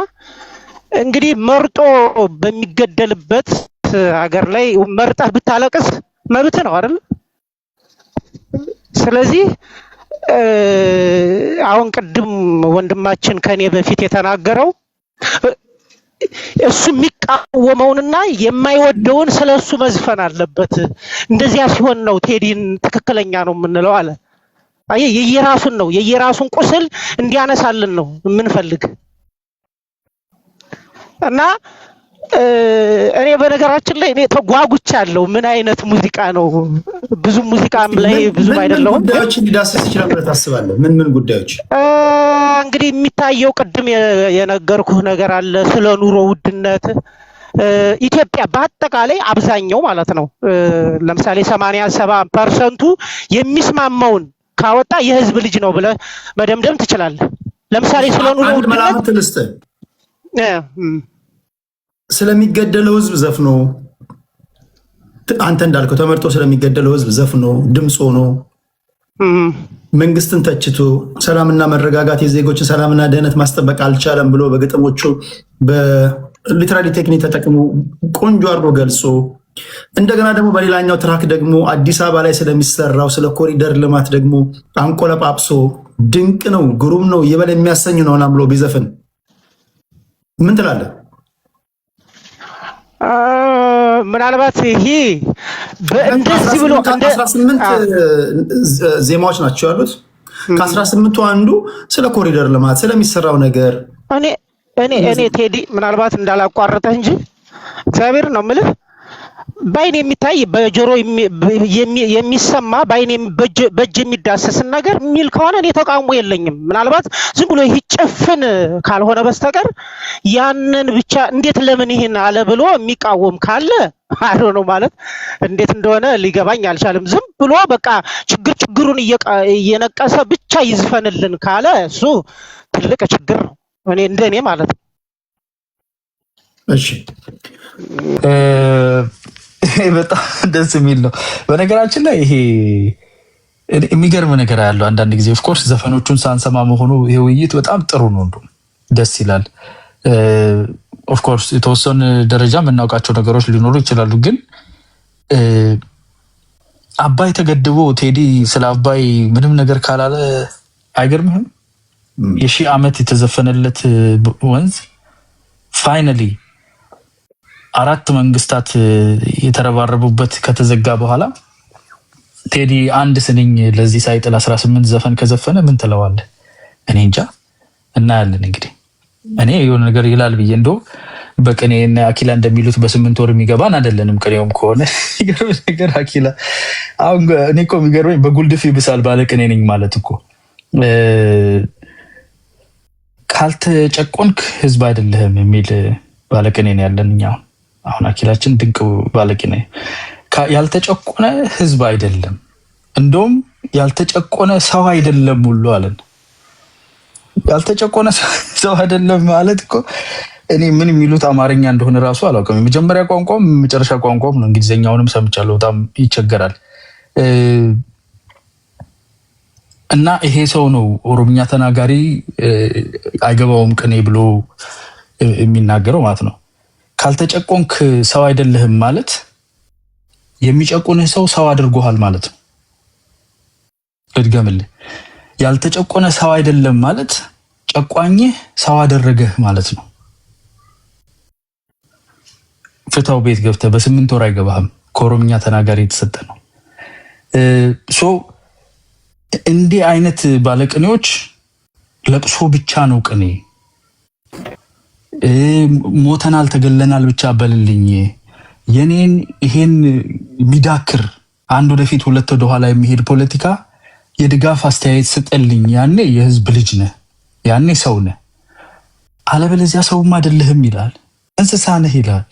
እንግዲህ መርጦ በሚገደልበት ሀገር ላይ መርጠህ ብታለቅስ መብት ነው አይደል? ስለዚህ አሁን ቅድም ወንድማችን ከኔ በፊት የተናገረው እሱ የሚቃወመውንና የማይወደውን ስለሱ መዝፈን አለበት። እንደዚያ ሲሆን ነው ቴዲን ትክክለኛ ነው የምንለው አለ። አይ የየራሱን ቁስል እንዲያነሳልን ነው የምንፈልግ እና እኔ በነገራችን ላይ እኔ ተጓጉቻለሁ። ምን አይነት ሙዚቃ ነው? ብዙ ሙዚቃም ላይ ብዙም አይደለም። ጉዳዮች እንዲዳሰስ ይችላል ብለህ ታስባለህ? ምን ጉዳዮች? እንግዲህ የሚታየው ቅድም የነገርኩህ ነገር አለ ስለ ኑሮ ውድነት ኢትዮጵያ በአጠቃላይ አብዛኛው ማለት ነው ለምሳሌ 87% የሚስማማውን ካወጣ የህዝብ ልጅ ነው ብለህ መደምደም ትችላለህ። ለምሳሌ ስለ ኑሮ ውድነት ስለሚገደለው ህዝብ ዘፍኖ አንተ እንዳልከው ተመርጦ ስለሚገደለው ህዝብ ዘፍኖ ድምፅ ሆኖ መንግስትን ተችቶ ሰላምና መረጋጋት የዜጎችን ሰላምና ደህንነት ማስጠበቅ አልቻለም ብሎ በግጥሞቹ በሊትራሊ ቴክኒክ ተጠቅሞ ቆንጆ አድርጎ ገልጾ እንደገና ደግሞ በሌላኛው ትራክ ደግሞ አዲስ አበባ ላይ ስለሚሰራው ስለ ኮሪደር ልማት ደግሞ አንቆለጳጵሶ ድንቅ ነው፣ ግሩም ነው፣ ይበል የሚያሰኝ ነው ብሎ ቢዘፍን ምን ትላለህ? ምናልባት ይሄ እንደዚህ ብሎ 18 ዜማዎች ናቸው ያሉት። ከ18ቱ አንዱ ስለ ኮሪደር ልማት ስለሚሰራው ነገር እኔ ቴዲ ምናልባት እንዳላቋረጠህ እንጂ እግዚአብሔር ነው የምልህ ባይን የሚታይ በጆሮ የሚሰማ ባይን በእጅ የሚዳሰስ ነገር የሚል ከሆነ እኔ ተቃውሞ የለኝም። ምናልባት ዝም ብሎ ይህ ጭፍን ካልሆነ በስተቀር ያንን ብቻ እንዴት ለምን ይሄን አለ ብሎ የሚቃወም ካለ አሮ ነው ማለት እንዴት እንደሆነ ሊገባኝ አልቻለም። ዝም ብሎ በቃ ችግሩን እየነቀሰ ብቻ ይዝፈንልን ካለ እሱ ትልቅ ችግር ነው እንደኔ ማለት ነው። እሺ በጣም ደስ የሚል ነው። በነገራችን ላይ ይሄ የሚገርም ነገር ያለው አንዳንድ ጊዜ ኦፍ ኮርስ ዘፈኖቹን ሳንሰማ መሆኑ ይሄ ውይይት በጣም ጥሩ ነው፣ ደስ ይላል። ኦፍ ኮርስ የተወሰነ ደረጃ የምናውቃቸው ነገሮች ሊኖሩ ይችላሉ። ግን አባይ ተገድቦ ቴዲ ስለ አባይ ምንም ነገር ካላለ አይገርምህም? የሺህ ዓመት የተዘፈነለት ወንዝ ፋይናሊ 4 መንግስታት የተረባረቡበት ከተዘጋ በኋላ ቴዲ አንድ ስንኝ ለዚህ ሳይጥል 18 ዘፈን ከዘፈነ ምን ትለዋለህ? እኔ እንጃ። እናያለን እንግዲህ። እኔ የሆነ ነገር ይላል ብዬ እንደው በቅኔ እና አኪላ እንደሚሉት በ8 ወር የሚገባን አይደለንም። ቅኔውም ከሆነ ይገርም ነገር አኪላ አሁን እኔ እኮ የሚገርመኝ በጉልድፍ ይብሳል ባለ ቅኔ ነኝ ማለት እኮ ካልተጨቆንክ ህዝብ አይደለህም የሚል ባለ ቅኔ ነው ያለን እኛ። አሁን አኪላችን ድንቅ ባለ ቅኔ ያልተጨቆነ ህዝብ አይደለም፣ እንደውም ያልተጨቆነ ሰው አይደለም ሁሉ አለን። ያልተጨቆነ ሰው አይደለም ማለት እኮ እኔ ምን የሚሉት አማርኛ እንደሆነ ራሱ አላውቅም። የመጀመሪያ ቋንቋም መጨረሻ ቋንቋም ነው። እንግሊዝኛውንም ሰምቻለሁ፣ በጣም ይቸገራል። እና ይሄ ሰው ነው ኦሮምኛ ተናጋሪ አይገባውም ቅኔ ብሎ የሚናገረው ማለት ነው። ካልተጨቆንክ ሰው አይደለህም ማለት የሚጨቁንህ ሰው አድርጎሃል ማለት ነው። እድገምልህ። ያልተጨቆነ ሰው አይደለም ማለት ጨቋኝህ ሰው አደረገህ ማለት ነው። ፍታው ቤት ገብተህ በ8 ወር አይገባህም። ከኦሮምኛ ተናጋሪ የተሰጠ ነው። እንዲህ አይነት ባለቅኔዎች ለቅሶ ብቻ ነው ቅኔ። ሞተናል ተገለናል ብቻ በልልኝ። የኔን ይሄን ሚዳክር አንድ ወደፊት ሁለት ወደ ኋላ የሚሄድ ፖለቲካ የድጋፍ አስተያየት ስጠልኝ። ያኔ የህዝብ ልጅ ነህ፣ ያኔ ሰው ነህ። አለበለዚያ ሰውም አይደለህም ይላል፣ እንስሳ ነህ ይላል።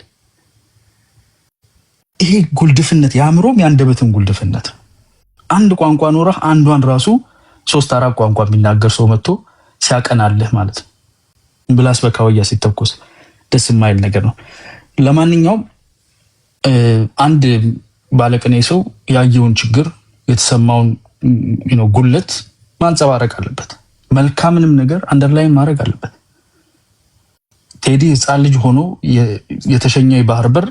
ይሄ ጉልድፍነት፣ የአእምሮም የአንደበትም ጉልድፍነት። አንድ ቋንቋ ኖረህ አንዷን ራሱ 3-4 ቋንቋ የሚናገር ሰው መጥቶ ሲያቀናልህ ማለት ነው። ብላስ በካወያ ሲተኮስ ደስ የማይል ነገር ነው። ለማንኛውም አንድ ባለቅኔ ሰው ያየውን ችግር የተሰማውን ጉለት ማንጸባረቅ አለበት። መልካምንም ነገር አንደርላይን ማድረግ አለበት። ቴዲ ህፃን ልጅ ሆኖ የተሸኘ የባህር በር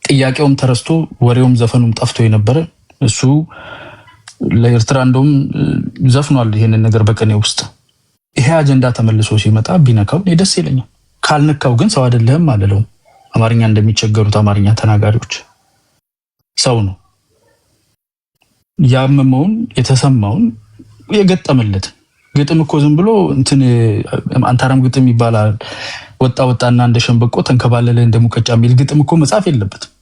ጥያቄውም ተረስቶ ወሬውም ዘፈኑም ጠፍቶ የነበረ እሱ ለኤርትራ እንደውም ዘፍኗል ይሄንን ነገር በቅኔ ውስጥ። ይሄ አጀንዳ ተመልሶ ሲመጣ ቢነካው ደስ ይለኛል። ካልነካው ግን ሰው አይደለህም አልለውም። አማርኛ እንደሚቸገሩት አማርኛ ተናጋሪዎች ሰው ነው። ያመመውን የተሰማውን የገጠመለት ግጥም እኮ ዝም ብሎ እንትን አንታራም ግጥም ይባላል። ወጣና እንደ ሸንበቆ ተንከባለለ እንደ ሙቀጫ የሚል ግጥም እኮ መጻፍ የለበትም።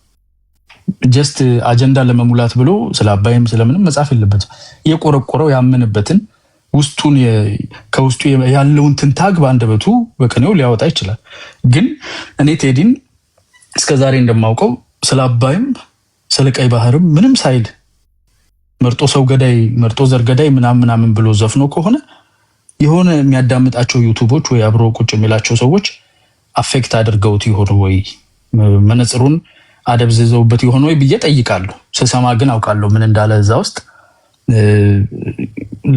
ጀስት አጀንዳ ለመሙላት ብሎ ስለ አባይም ስለምንም መጻፍ የለበትም። የቆረቆረው ያመነበትን ውስጡን ከውስጡ ያለውን ትንታግ በአንደበቱ በቅኔው ሊያወጣ ይችላል። ግን እኔ ቴዲን እስከዛሬ እንደማውቀው ስለ አባይም ስለ ቀይ ባህርም ምንም ሳይል መርጦ ሰው ገዳይ መርጦ ዘር ገዳይ ምናምን ብሎ ዘፍኖ ከሆነ የሆነ የሚያዳምጣቸው ዩቲዩቦች ወይ አብሮ ቁጭ የሚላቸው ሰዎች አፌክት አድርገውት ይሆን ወይ መነጽሩን አደብዝዘውበት ይሆን ወይ ብዬ ጠይቃለሁ። ስሰማ ግን አውቃለሁ ምን እንዳለ እዛ ውስጥ።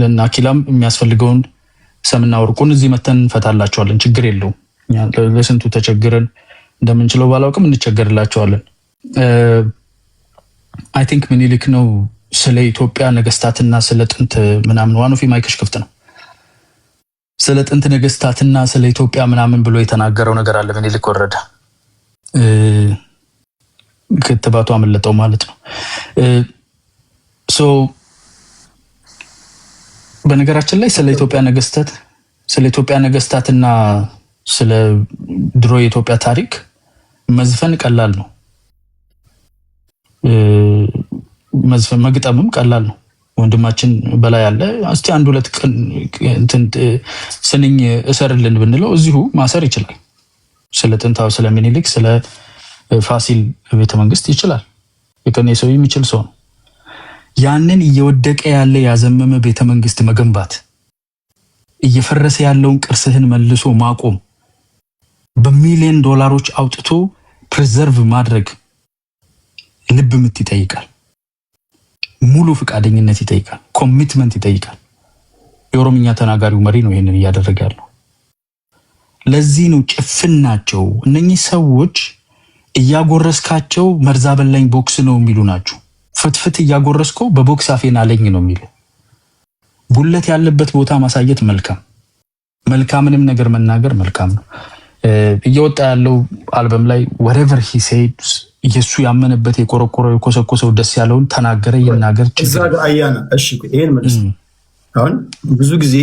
ለናኪላም የሚያስፈልገውን ሰምና ወርቁን እዚህ መተን እንፈታላቸዋለን፣ ችግር የለውም። ለስንቱ ተቸግረን እንደምንችለው ባላውቅም እንቸገርላቸዋለን። አይ ቲንክ ምኒልክ ነው ስለ ኢትዮጵያ ነገስታትና ስለ ጥንት ምናምን ዋኖፊ ማይክሽ ክፍት ነው። ስለ ጥንት ነገስታትና ስለ ኢትዮጵያ ምናምን ብሎ የተናገረው ነገር አለ። ምኒልክ ወረደ ክትባቱ አመለጠው ማለት ነው። በነገራችን ላይ ስለ ኢትዮጵያ ነገስታትና ስለ ድሮ የኢትዮጵያ ታሪክ መዝፈን ቀላል ነው። መዝፈን መግጠምም ቀላል ነው። ወንድማችን በላይ ያለ እስቲ 1-2 ቀን ስንኝ እሰርልን ብንለው እዚሁ ማሰር ይችላል። ስለ ጥንታው ስለ ምኒልክ ስለ ፋሲል ቤተመንግስት ይችላል። የቀኔ ሰው የሚችል ሰው ነው። ያንን እየወደቀ ያለ ያዘመመ ቤተመንግስት መገንባት፣ እየፈረሰ ያለውን ቅርስህን መልሶ ማቆም፣ በሚሊዮን ዶላሮች አውጥቶ ፕሪዘርቭ ማድረግ ልብ ምት ይጠይቃል። ሙሉ ፈቃደኝነት ይጠይቃል። ኮሚትመንት ይጠይቃል። የኦሮምኛ ተናጋሪው መሪ ነው ይሄንን እያደረገ ያለው። ለዚህ ነው ጭፍናቸው። እነኚህ ሰዎች እያጎረስካቸው መርዛ በላኝ ቦክስ ነው የሚሉ ናቸው። ፍትፍት እያጎረስከው በቦክስ አፌን አለኝ ነው የሚል። ጉለት ያለበት ቦታ ማሳየት መልካምንም ነገር መናገር መልካም ነው። እየወጣ ያለው አልበም ላይ whatever he said ኢየሱስ ያመነበት የቆረቆረው የኮሰኮሰው ደስ ያለውን ተናገረ ይናገር እዛ ጋር አያና እሺ ይሄን መልስ አሁን ብዙ ጊዜ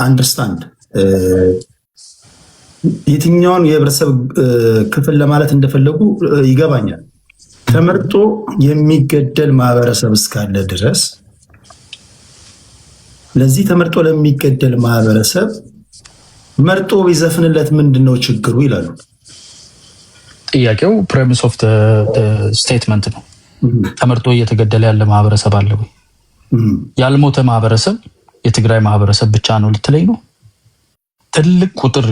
አንደርስታንድ የትኛውን የህብረተሰብ ክፍል ለማለት እንደፈለጉ ይገባኛል። ተመርጦ የሚገደል ማህበረሰብ እስካለ ድረስ ለዚህ ተመርጦ ለሚገደል ማህበረሰብ መርጦ ቢዘፍንለት ምንድነው ችግሩ ይላሉ። ጥያቄው ፕሬሚስ ኦፍ ስቴትመንት ነው። ተመርጦ እየተገደለ ያለ ማህበረሰብ አለ ወይ? ያልሞተ ማህበረሰብ የትግራይ ማህበረሰብ ብቻ ነው ልትለኝ ነው? ትልቅ ቁጥር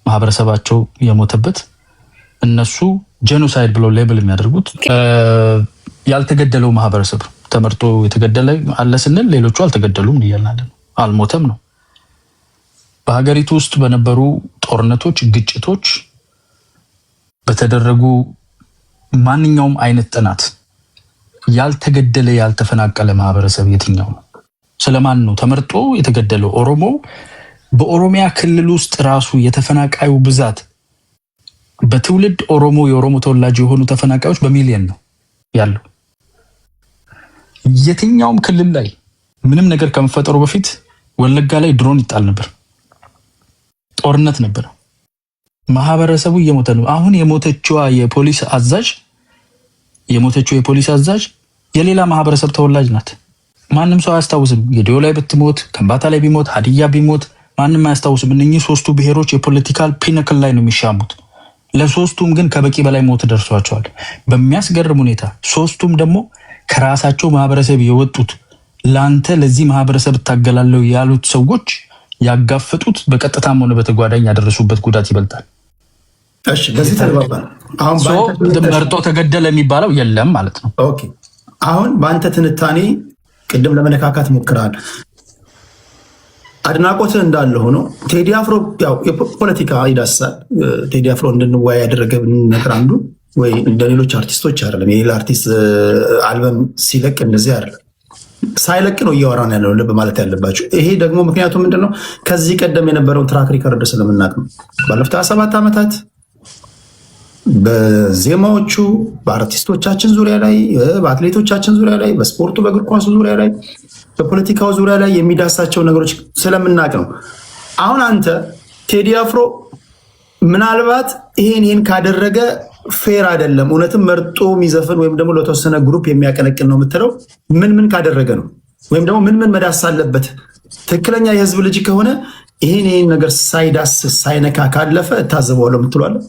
ማህበረሰባቸው የሞተበት እነሱ ጄኖሳይድ ብለው ሌብል የሚያደርጉት ያልተገደለው ማህበረሰብ ተመርጦ የተገደለ አለ ስንል ሌሎቹ አልተገደሉም እያልን አልሞተም ነው። በሀገሪቱ ውስጥ በነበሩ ጦርነቶች፣ ግጭቶች በተደረጉ ማንኛውም አይነት ጥናት ያልተገደለ ያልተፈናቀለ ማህበረሰብ የትኛው ነው? ስለማን ነው ተመርጦ የተገደለው? ኦሮሞ በኦሮሚያ ክልል ውስጥ ራሱ የተፈናቃዩ ብዛት በትውልድ ኦሮሞ የኦሮሞ ተወላጅ የሆኑ ተፈናቃዮች በሚሊዮን ነው ያለው። የትኛውም ክልል ላይ ምንም ነገር ከመፈጠሩ በፊት ወለጋ ላይ ድሮን ይጣል ነበር፣ ጦርነት ነበር፣ ማህበረሰቡ እየሞተ ነው። አሁን የሞተችው የፖሊስ አዛዥ የሌላ ማህበረሰብ ተወላጅ ናት። ማንም ሰው አያስታውስም። ጌዲዮ ላይ ብትሞት፣ ከምባታ ላይ ቢሞት፣ ሀዲያ ቢሞት ማንም አያስታውስም። እነኚህ ሶስቱ ብሔሮች የፖለቲካል ፒነክል ላይ ነው የሚሻሙት። ለሶስቱም ግን ከበቂ በላይ ሞት ደርሷቸዋል። በሚያስገርም ሁኔታ ሶስቱም ደግሞ ከራሳቸው ማህበረሰብ የወጡት ላንተ ለዚህ ማህበረሰብ ታገላለሁ ያሉት ሰዎች ያጋፈጡት በቀጥታም ሆነ በተጓዳኝ ያደረሱበት ጉዳት ይበልጣል። እሺ በዚህ ተግባባን። አሁን መርጦ ተገደለ የሚባለው የለም ማለት ነው። ኦኬ አሁን በአንተ ትንታኔ ቅድም ለመነካካት ሞክራል። አድናቆት እንዳለ ሆኖ ቴዲ አፍሮ ያው የፖለቲካ ይዳሳል። ቴዲ አፍሮ እንድንወያይ ያደረገብን ነገር አንዱ ወይ እንደ ሌሎች አርቲስቶች አይደለም። የሌላ አርቲስት አልበም ሲለቅ እንደዚህ አይደለም፣ ሳይለቅ ነው እያወራን ያለው። ልብ ማለት ያለባቸው ይሄ ደግሞ ምክንያቱ ምንድነው? ከዚህ ቀደም የነበረውን ትራክ ሪከርድ ስለምናውቅ ነው። ባለፉት 27 ዓመታት በዜማዎቹ በአርቲስቶቻችን ዙሪያ ላይ፣ በአትሌቶቻችን ዙሪያ ላይ፣ በስፖርቱ በእግር ኳሱ ዙሪያ ላይ፣ በፖለቲካው ዙሪያ ላይ የሚዳሳቸው ነገሮች ስለምናውቅ ነው። አሁን አንተ ቴዲ አፍሮ ምናልባት ይሄን ካደረገ ፌር አይደለም፣ እውነትም መርጦ የሚዘፍን ወይም ደግሞ ለተወሰነ ግሩፕ የሚያቀነቅን ነው የምትለው ምን ካደረገ ነው? ወይም ደግሞ ምን መዳስ አለበት? ትክክለኛ የህዝብ ልጅ ከሆነ ይሄን ነገር ሳይዳስ ሳይነካ ካለፈ እታዘበዋለሁ የምትለዋለህ?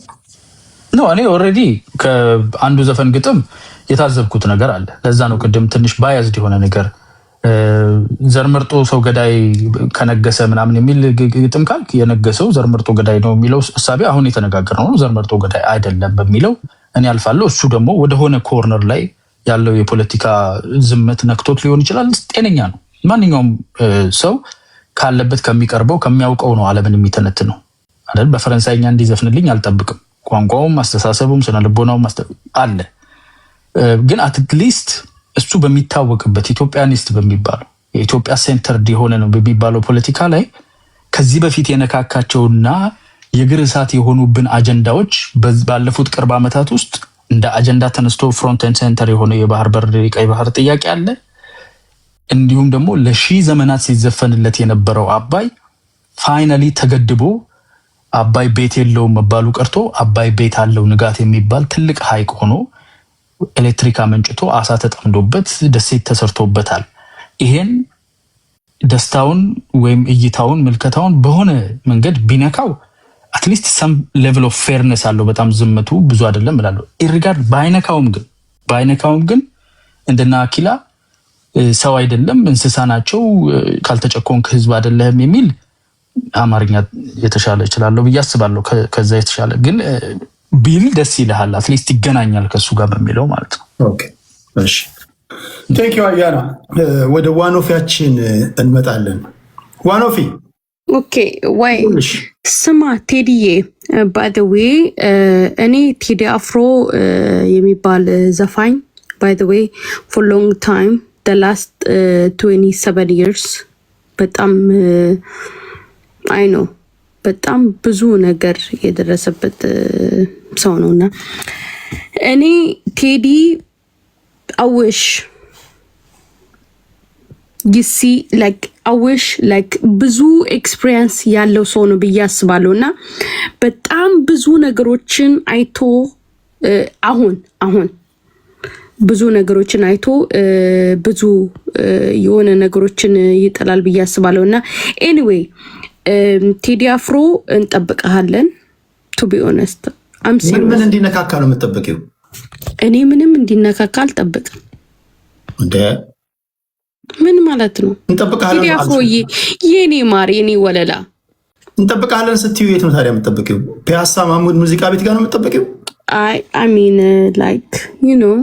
ነው እኔ ኦልሬዲ ከአንዱ ዘፈን ግጥም የታዘብኩት ነገር አለ። ለዛ ነው ቅድም ትንሽ ባያዝድ የሆነ ነገር ዘር መርጦ ሰው ገዳይ ከነገሰ ምናምን የሚል ግጥም ካልክ የነገሰው ዘር መርጦ ገዳይ ነው የሚለው እሳቤ አሁን የተነጋገርነው ነው። ዘር መርጦ ገዳይ አይደለም በሚለው እኔ አልፋለሁ። እሱ ደግሞ ወደሆነ ኮርነር ላይ ያለው የፖለቲካ ዝመት ነክቶት ሊሆን ይችላል። ጤነኛ ነው። ማንኛውም ሰው ካለበት ከሚቀርበው ከሚያውቀው ነው ዓለምን የሚተነትነው አይደል? በፈረንሳይኛ እንዲዘፍንልኝ አልጠብቅም። ቋንቋውም አስተሳሰቡም ስነልቦናውም አለ። ግን አትሊስት እሱ በሚታወቅበት ኢትዮጵያኒስት በሚባለው የኢትዮጵያ ሴንተርድ የሆነ ነው በሚባለው ፖለቲካ ላይ ከዚህ በፊት የነካካቸውና የግር እሳት የሆኑብን አጀንዳዎች ባለፉት ቅርብ ዓመታት ውስጥ እንደ አጀንዳ ተነስቶ ፍሮንት ኤንድ ሴንተር የሆነ የባህር በር የቀይ ባህር ጥያቄ አለ። እንዲሁም ደግሞ ለሺህ ዘመናት ሲዘፈንለት የነበረው አባይ ፋይናሊ ተገድቦ አባይ ቤት የለውም መባሉ ቀርቶ አባይ ቤት አለው ንጋት የሚባል ትልቅ ሐይቅ ሆኖ ኤሌክትሪክ አመንጭቶ አሳ ተጠምዶበት ደሴት ተሰርቶበታል። ይሄን ደስታውን ወይም እይታውን ምልከታውን በሆነ መንገድ ቢነካው አትሊስት ሰም ሌቭል ኦፍ ፌርነስ አለው። በጣም ዝመቱ ብዙ አይደለም እላለሁ። ኢሪጋርድ ባይነካውም ግን እንደና አኪላ ሰው አይደለም እንስሳ ናቸው ካልተጨቆንክ ህዝብ አይደለም የሚል አማርኛ የተሻለ እችላለሁ ብዬ አስባለሁ። ከዛ የተሻለ ግን ቢል ደስ ይልሃል። አትሊስት ይገናኛል ከሱ ጋር በሚለው ማለት ነው። ኦኬ እሺ ቴንክ ዩ አያና። ወደ ዋኖፊያችን እንመጣለን። ዋኖፊ ኦኬ ወይ ስማ ቴዲዬ፣ ባይ ዘ ዌይ እኔ ቴዲ አፍሮ የሚባል ዘፋኝ ባይ ዘ ዌይ ፎር ሎንግ ታይም the last 27 years በጣም አይ ነው በጣም ብዙ ነገር የደረሰበት ሰው ነውና እኔ ቴዲ አውሽ ጊሲ ላይክ አውሽ ላይክ ብዙ ኤክስፒሪየንስ ያለው ሰው ነው ብዬ አስባለሁና በጣም ብዙ ነገሮችን አይቶ አሁን ብዙ ነገሮችን አይቶ ብዙ የሆነ ነገሮችን ይጠላል ብዬ አስባለሁና ኤኒዌይ ቴዲ አፍሮ እንጠብቀሃለን ቱ ቢ ኦነስት ምን እንዲነካካ ነው የምትጠብቂው? እኔ ምንም እንዲነካካ አልጠብቅም። እንደ ምን ማለት ነው? እንጠብቀሃለን ቴዲ አፍሮ የኔ ማር የኔ ወለላ እንጠብቀሃለን ስትዩ የት ነው ታዲያ የምትጠብቂው? ፒያሳ ማሙድ ሙዚቃ ቤት ጋር ነው የምትጠብቂው? I mean like you know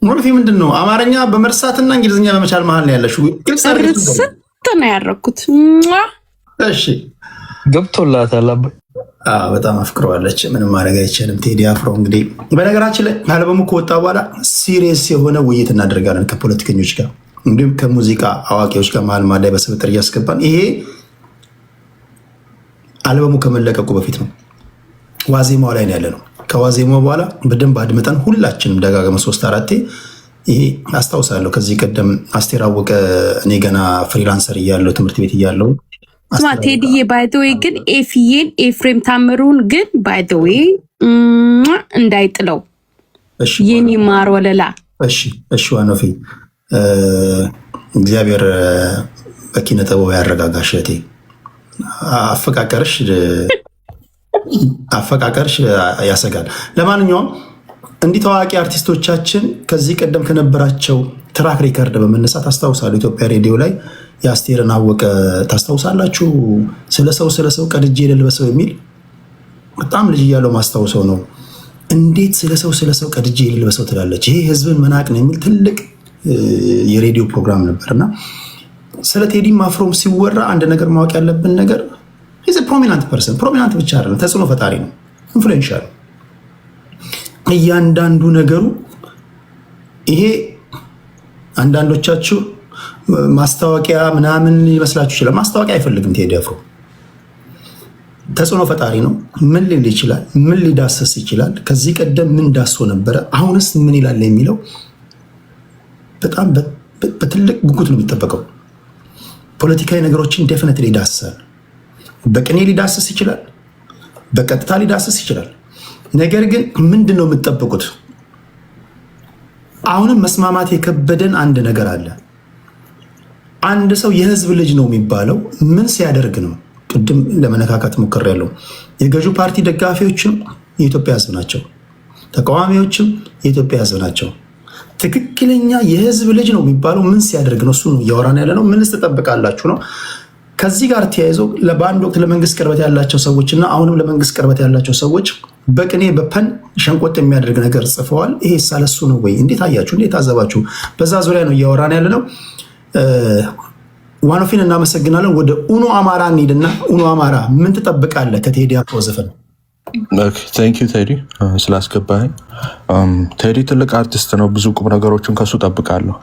ሞልፊ ምንድነው አማርኛ በመርሳትና እንግሊዝኛ በመቻል መሃል ነው ያለሽው? እርሰት ነው ያደረኩት። እሺ ገብቶላታል። በጣም አፍቅረዋለች። ምንም ማድረግ አይቻልም። ቴዲ አፍሮ እንግዲህ በነገራችን ላይ አልበሙ ከወጣ በኋላ ሲሪየስ የሆነ ውይይት እናደርጋለን ከፖለቲከኞች ጋር እንዲሁም ከሙዚቃ አዋቂዎች ጋር መሀል ላይ በስብጥር እያስገባን። ይሄ አልበሙ ከመለቀቁ በፊት ነው። ዋዜማው ላይ ነው ያለ ነው። ከዋዜማው በኋላ በደንብ አድምጠን ሁላችንም ደጋግመን 3-4 ይሄ አስታውሳለሁ። ከዚህ ቀደም አስቴር አወቀ እኔ ገና ፍሪላንሰር እያለሁ ትምህርት ቤት እያለሁ ቴዲዬ ባይ ዘ ዌይ ግን ኤፍሬም ታምሩን ግን ባይ ዘ ዌይ እንዳይጥለው የኔ ማር ወለላ። እሺ ዋኖፊ እግዚአብሔር በኪነ ጥበብ ያረጋጋሽ እህቴ። አፈቃቀርሽ ያሰጋል። ለማንኛውም እንዲህ ታዋቂ አርቲስቶቻችን ከዚህ ቀደም ከነበራቸው ትራክ ሪከርድ በመነሳት አስታውሳለሁ። ኢትዮጵያ ሬዲዮ ላይ የአስቴርን አወቀ ታስታውሳላችሁ? ስለ ሰው ቀድጄ ልልበሰው የሚል በጣም ልጅ እያለው ማስታውሰው ነው። እንዴት ስለ ሰው ቀድጄ ልልበሰው ትላለች? ይሄ ህዝብን መናቅ ነው የሚል ትልቅ የሬዲዮ ፕሮግራም ነበርና ስለ ቴዲም አፍሮም ሲወራ አንድ ነገር ማወቅ ያለብን ነገር ፕሮሚናንት ፐርሰን፣ ፕሮሚናንት ብቻ አይደለም፣ ተጽዕኖ ፈጣሪ ነው፣ ኢንፍሉዌንሻል እያንዳንዱ ነገሩ። ይሄ አንዳንዶቻችሁ ማስታወቂያ ምናምን ሊመስላችሁ ይችላል። ማስታወቂያ አይፈልግም ቴዲ አፍሮ። ተጽዕኖ ፈጣሪ ነው። ምን ሊል ይችላል? ምን ሊዳሰስ ይችላል? ከዚህ ቀደም ምን ዳሶ ነበረ? አሁንስ ምን ይላል የሚለው በጣም በትልቅ ጉጉት ነው የሚጠበቀው። ፖለቲካዊ ነገሮችን ዴፊኒትሊ ይዳስሳል። በቅኔ ሊዳስስ ይችላል፣ በቀጥታ ሊዳስስ ይችላል። ነገር ግን ምንድን ነው የምትጠብቁት? አሁንም መስማማት የከበደን አንድ ነገር አለ። አንድ ሰው የህዝብ ልጅ ነው የሚባለው ምን ሲያደርግ ነው? ቅድም ለመነካካት ሞክሬያለሁ። የገዢው ፓርቲ ደጋፊዎችም የኢትዮጵያ ህዝብ ናቸው፣ ተቃዋሚዎችም የኢትዮጵያ ህዝብ ናቸው። ትክክለኛ የህዝብ ልጅ ነው የሚባለው ምን ሲያደርግ ነው? እሱ ነው እያወራን ያለ ነው። ምንስ ትጠብቃላችሁ ነው። ከዚህ ጋር ተያይዞ በአንድ ወቅት ለመንግስት ቅርበት ያላቸው ሰዎች እና አሁንም ለመንግስት ቅርበት ያላቸው ሰዎች በቅኔ በፐን ሸንቆጥ የሚያደርግ ነገር ጽፈዋል። ይሄ ሳለሱ ነው ወይ? እንዴት አያችሁ? እንዴት ታዘባችሁ? በዛ ዙሪያ ነው እያወራን ያለ ነው። ዋኖፊን እናመሰግናለን። ወደ ኡኖ አማራ እንሂድና ኡኖ አማራ ምን ትጠብቃለህ ከቴዲ አፍሮ ዘፈን? ታንክ ዩ ቴዲ ስላስገባኝ። ቴዲ ትልቅ አርቲስት ነው። ብዙ ቁም ነገሮችን ከሱ ጠብቃለሁ።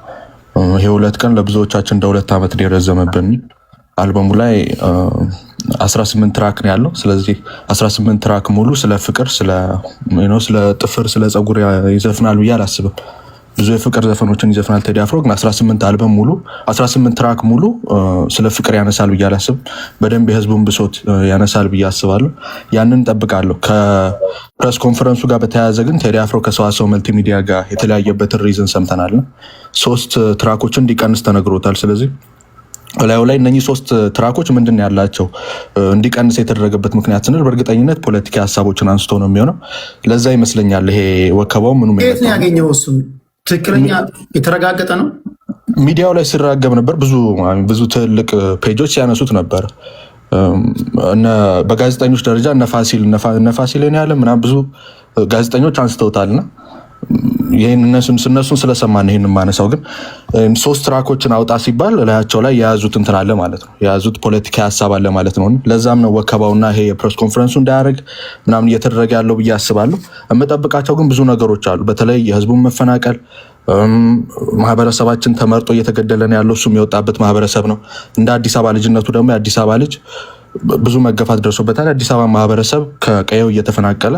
ይሄ 2 ቀን ለብዙዎቻችን እንደ 2 ዓመት የረዘመብን አልበሙ ላይ 18 ትራክ ነው ያለው። ስለዚህ 18 ትራክ ሙሉ ስለ ፍቅር፣ ስለ ጥፍር፣ ስለ ፀጉር ይዘፍናል ብዬ አላስብም። ብዙ የፍቅር ዘፈኖችን ይዘፍናል ቴዲ አፍሮ፣ ግን 18 አልበም ሙሉ 18 ትራክ ሙሉ ስለ ፍቅር ያነሳል ብዬ አላስብም። በደንብ የህዝቡን ብሶት ያነሳል ብዬ አስባለሁ። ያንን እንጠብቃለሁ። ከፕሬስ ኮንፈረንሱ ጋር በተያያዘ ግን ቴዲ አፍሮ ከሰዋሰው መልቲሚዲያ ጋር የተለያየበትን ሪዝን ሰምተናል። 3 ትራኮችን እንዲቀንስ ተነግሮታል። ስለዚህ ላዩ ላይ እነኚህ 3 ትራኮች ምንድን ያላቸው እንዲቀንስ የተደረገበት ምክንያት ስንል በእርግጠኝነት ፖለቲካ ሀሳቦችን አንስቶ ነው የሚሆነው። ለዛ ይመስለኛል ይሄ ወከባው ምኑ ያገኘው እሱ ትክክለኛ የተረጋገጠ ነው። ሚዲያው ላይ ሲራገብ ነበር። ብዙ ትልቅ ፔጆች ሲያነሱት ነበር። በጋዜጠኞች ደረጃ እነ ፋሲል ያለ ምናምን ብዙ ጋዜጠኞች አንስተውታልና ይሄን እነሱን ስለሰማን ይሄን ማነሳው ግን 3 ትራኮችን አውጣ ሲባል ላያቸው ላይ የያዙት እንትን አለ ማለት ነው። የያዙት ፖለቲካ ሐሳብ አለ ማለት ነው። ለዛም ነው ወከባውና ይሄ የፕሬስ ኮንፈረንሱ እንዳያደርግ ምናምን እየተደረገ ያለው ብዬ አስባለሁ። የምጠብቃቸው ግን ብዙ ነገሮች አሉ። በተለይ የህዝቡን መፈናቀል፣ ማህበረሰባችን ተመርጦ እየተገደለ ነው ያለው። እሱም የወጣበት ማህበረሰብ ነው። እንደ አዲስ አበባ ልጅነቱ ደግሞ የአዲስ አበባ ልጅ ብዙ መገፋት ደርሶበታል። አዲስ አበባ ማህበረሰብ ከቀየው እየተፈናቀለ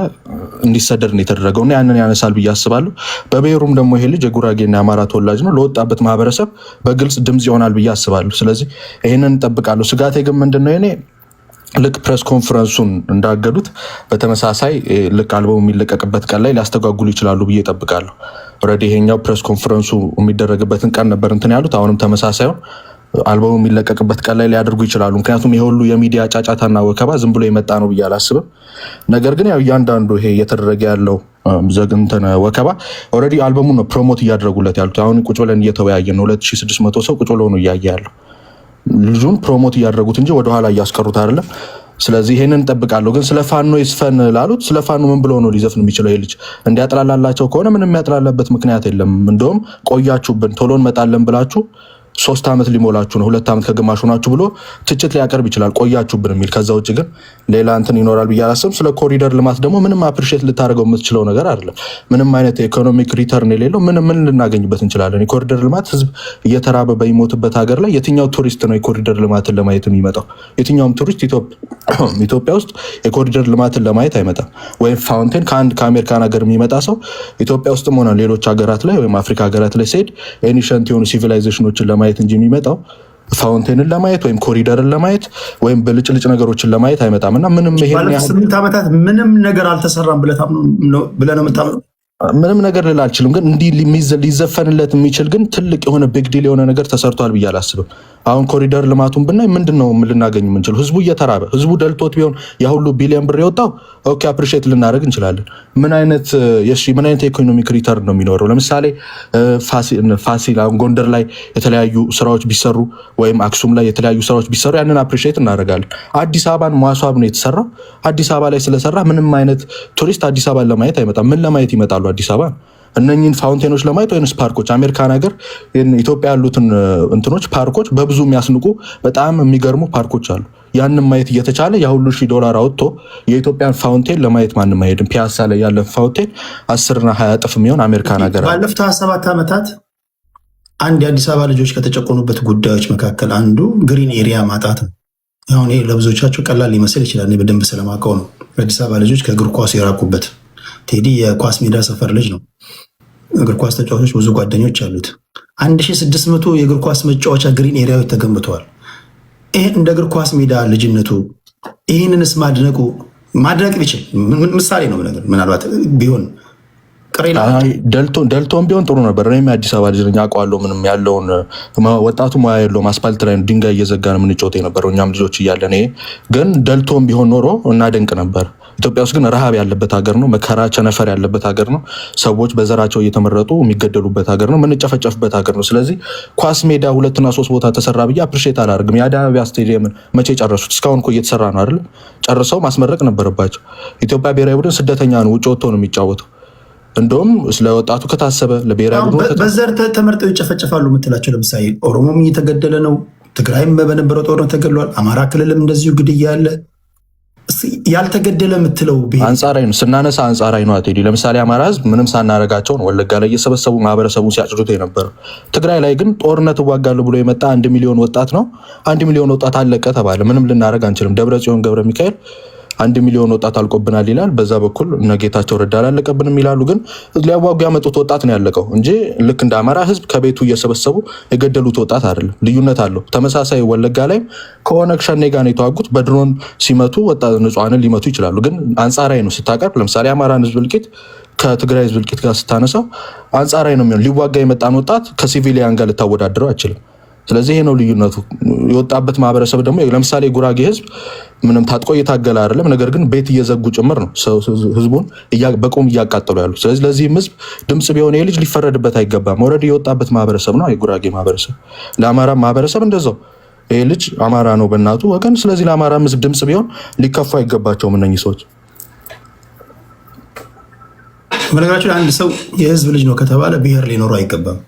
እንዲሰደድ ነው የተደረገው እና ያንን ያነሳል ብዬ አስባለሁ። በብሔሩም ደግሞ ይሄ ልጅ የጉራጌና የአማራ ተወላጅ ነው። ለወጣበት ማህበረሰብ በግልጽ ድምጽ ይሆናል ብዬ አስባለሁ። ስለዚህ ይሄንን እንጠብቃለሁ። ስጋቴ ግን ምንድነው የኔ ልክ ፕሬስ ኮንፈረንሱን እንዳገዱት በተመሳሳይ ልክ አልበሙ የሚለቀቅበት ቀን ላይ ሊያስተጓጉሉ ይችላሉ ብዬ እጠብቃለሁ። ኦልሬዲ ይሄኛው ፕሬስ ኮንፈረንሱ የሚደረግበትን ቀን ነበር እንትን ያሉት። አሁንም ተመሳሳዩን አልበሙ የሚለቀቅበት ቀን ላይ ሊያደርጉ ይችላሉ። ምክንያቱም ይሄ ሁሉ የሚዲያ ጫጫታና ወከባ ዝም ብሎ የመጣ ነው ብዬ አላስብም። ነገር ግን ያው እያንዳንዱ ይሄ እየተደረገ ያለው ዘግንተነ ወከባ ኦልሬዲ አልበሙ ነው ፕሮሞት እያደረጉለት ያሉት። አሁን ቁጭ ብለን እየተወያየን ነው። 2600 ሰው ቁጭ ብሎ ነው እያየ ያለው። ልጁን ፕሮሞት እያደረጉት እንጂ ወደኋላ እያስቀሩት አይደለም። ስለዚህ ይሄንን እንጠብቃለሁ። ግን ስለ ፋኖ ይስፈን ላሉት ስለ ፋኖ ምን ብሎ ነው ሊዘፍን የሚችለው? ይሄ ልጅ እንዲያጥላላላቸው ከሆነ ምንም የሚያጥላላበት ምክንያት የለም። እንደውም ቆያችሁብን ቶሎ እንመጣለን ብላችሁ 3 ዓመት ሊሞላችሁ ነው 2 ዓመት ከግማሽ ሆናችሁ ብሎ ትችት ሊያቀርብ ይችላል፣ ቆያችሁብን የሚል። ከዛ ውጭ ግን ሌላ እንትን ይኖራል ብዬ አላስብም። ስለ ኮሪደር ልማት ደግሞ ምንም አፕሪሼት ልታደርገው የምትችለው ነገር አይደለም። ምንም አይነት ኢኮኖሚክ ሪተርን የሌለው ምን ልናገኝበት እንችላለን? የኮሪደር ልማት ህዝብ እየተራበ በሚሞትበት ሀገር ላይ የትኛው ቱሪስት ነው የኮሪደር ልማትን ለማየት የሚመጣው? የትኛውም ቱሪስት ኢትዮጵያ ውስጥ የኮሪደር ልማትን ለማየት አይመጣም። ወይም ፋውንቴን ከአሜሪካን ሀገር የሚመጣ ሰው ኢትዮጵያ ውስጥም ሆነ ሌሎች ሀገራት ላይ ወይም አፍሪካ ሀገራት ላይ ሲሄድ ኤኒሸንት የሆኑ ሲቪላይዜሽኖችን ለማየት እንጂ የሚመጣው ፋውንቴንን ለማየት ወይም ኮሪደርን ለማየት ወይም ብልጭልጭ ነገሮችን ለማየት አይመጣም። እና ምንም ይሄን 8 ዓመታት ምንም ነገር አልተሰራም ብለህ ነው የምታምነው? ምንም ነገር ልል አልችልም። ግን እንዲህ ሊዘፈንለት የሚችል ግን ትልቅ የሆነ ቢግ ዲል የሆነ ነገር ተሰርቷል ብዬ አላስብም። አሁን ኮሪደር ልማቱን ብናይ ምንድነው ልናገኝ የምንችለው? ህዝቡ እየተራበ ህዝቡ ደልቶት ቢሆን ያ ሁሉ ቢሊዮን ብር የወጣው ኦኬ አፕሪሼት ልናደርግ እንችላለን። ምን አይነት ኢኮኖሚክ ሪተርን ነው የሚኖረው? ለምሳሌ ፋሲል አሁን ጎንደር ላይ የተለያዩ ስራዎች ቢሰሩ ወይም አክሱም ላይ የተለያዩ ስራዎች ቢሰሩ ያንን አፕሪሼት እናደርጋለን። አዲስ አበባን ማስዋብ ነው የተሰራው። አዲስ አበባ ላይ ስለሰራ ምንም አይነት ቱሪስት አዲስ አበባን ለማየት አይመጣም። ምን ለማየት ይመጣሉ አዲስ አበባ? እነኚህን ፋውንቴኖች ለማየት ወይንስ ፓርኮች? አሜሪካን ሀገር ኢትዮጵያ ያሉትን እንትኖች ፓርኮች በብዙ የሚያስንቁ በጣም የሚገርሙ ፓርኮች አሉ። ያንን ማየት እየተቻለ ያ ሁሉ $1000 አውጥቶ የኢትዮጵያን ፋውንቴን ለማየት ማንም አይሄድም። ፒያሳ ላይ ያለ ፋውንቴን 10 እና 20 እጥፍ የሚሆን አሜሪካን ሀገር ባለፉት 27 ዓመታት አንድ የአዲስ አበባ ልጆች ከተጨቆኑበት ጉዳዮች መካከል አንዱ ግሪን ኤሪያ ማጣት ነው። አሁን ይሄ ለብዙዎቻቸው ቀላል ሊመስል ይችላል። እኔ በደንብ ስለማውቀው ነው። የአዲስ አበባ ልጆች ከእግር ኳስ የራቁበት። ቴዲ የኳስ ሜዳ ሰፈር ልጅ ነው። እግር ኳስ ተጫዋቾች ብዙ ጓደኞች አሉት። 1600 የእግር ኳስ መጫወቻ ግሪን ኤሪያዎች ተገንብተዋል። ይህ እንደ እግር ኳስ ሜዳ ልጅነቱ ይህንንስ ማድነቅ ቢችል ምሳሌ ነው ነገር ምናልባት ቢሆን ደልቶን ቢሆን ጥሩ ነበር። እኔም የአዲስ አበባ ልጅ ነኝ አውቀዋለሁ። ምንም ያለውን ወጣቱ ሙያ የለውም። አስፓልት ላይ ድንጋይ እየዘጋን የምንጮት የነበረው እኛም ልጆች እያለን። ይሄ ግን ደልቶን ቢሆን ኖሮ እናደንቅ ነበር። ኢትዮጵያ ውስጥ ግን ረሃብ ያለበት ሀገር ነው። መከራ ቸነፈር ያለበት ሀገር ነው። ሰዎች በዘራቸው እየተመረጡ የሚገደሉበት ሀገር ነው። የምንጨፈጨፍበት ሀገር ነው። ስለዚህ ኳስ ሜዳ 2 እና 3 ቦታ ተሰራ ብዬ አፕሪሼት አላደርግም። የአዲስ አበባ ስቴዲየምን መቼ ጨረሱት? እስካሁን እኮ እየተሰራ ነው አይደል? ጨርሰው ማስመረቅ ነበረባቸው። ኢትዮጵያ ብሔራዊ ቡድን ስደተኛ ነው፣ ውጭ ወጥቶ ነው የሚጫወተው። እንደውም ስለ ወጣቱ ከታሰበ ለብሔራዊ ቡድን በዘር ተመርጠው ይጨፈጨፋሉ የምትላቸው ለምሳሌ ኦሮሞም እየተገደለ ነው። ትግራይም በነበረው ጦርነት ተገድሏል። አማራ ክልልም እንደዚሁ ግድያ አለ። ያልተገደለ የምትለው አንጻራዊ ነው። ስናነሳ አንጻራዊ ነው። ቴዲ ለምሳሌ አማራ ህዝብ ምንም ሳናረጋቸው ነው ወለጋ ላይ እየሰበሰቡ ማህበረሰቡን ሲያጭዱት የነበረው። ትግራይ ላይ ግን ጦርነት እዋጋለሁ ብሎ የመጣ 1 ሚሊዮን ወጣት ነው። 1 ሚሊዮን ወጣት አለቀ ተባለ። ምንም ልናደርግ አንችልም። ደብረጽዮን ገብረ ሚካኤል 1 ሚሊዮን ወጣት አልቆብናል ይላል። በዛ በኩል እነ ጌታቸው ረዳ አላለቀብንም ይላሉ። ግን ሊያዋጉ ያመጡት ወጣት ነው ያለቀው እንጂ ልክ እንደ አማራ ህዝብ ከቤቱ እየሰበሰቡ የገደሉት ወጣት አይደለም። ልዩነት አለው። ተመሳሳይ ወለጋ ላይ ከኦነግ ሸኔ ጋር ነው የተዋጉት። በድሮን ሲመቱ ወጣት ንጹሃንን ሊመቱ ይችላሉ። ግን አንጻራዊ ነው ስታቀርብ። ለምሳሌ አማራን ህዝብ እልቂት ከትግራይ ህዝብ እልቂት ጋር ስታነሳው አንጻራዊ ነው የሚሆን። ሊዋጋ የመጣን ወጣት ከሲቪሊያን ጋር ልታወዳድረው አይችልም። ስለዚህ ይሄ ነው ልዩነቱ። የወጣበት ማህበረሰብ ደግሞ ለምሳሌ ጉራጌ ህዝብ ምንም ታጥቆ እየታገለ አይደለም። ነገር ግን ቤት እየዘጉ ጭምር ነው ህዝቡን በቁም እያቃጠሉ ያሉ። ስለዚህ ለዚህም ህዝብ ድምጽ ቢሆን ይሄ ልጅ ሊፈረድበት አይገባም። ኦልሬዲ የወጣበት ማህበረሰብ ነው የጉራጌ ማህበረሰብ። ለአማራ ማህበረሰብ እንደዛው ይሄ ልጅ አማራ ነው በእናቱ ወገን። ስለዚህ ለአማራ ህዝብ ድምጽ ቢሆን ሊከፉ አይገባቸውም እነኚህ ሰዎች። በነገራችን አንድ ሰው የህዝብ ልጅ ነው ከተባለ ብሔር ሊኖረው አይገባም።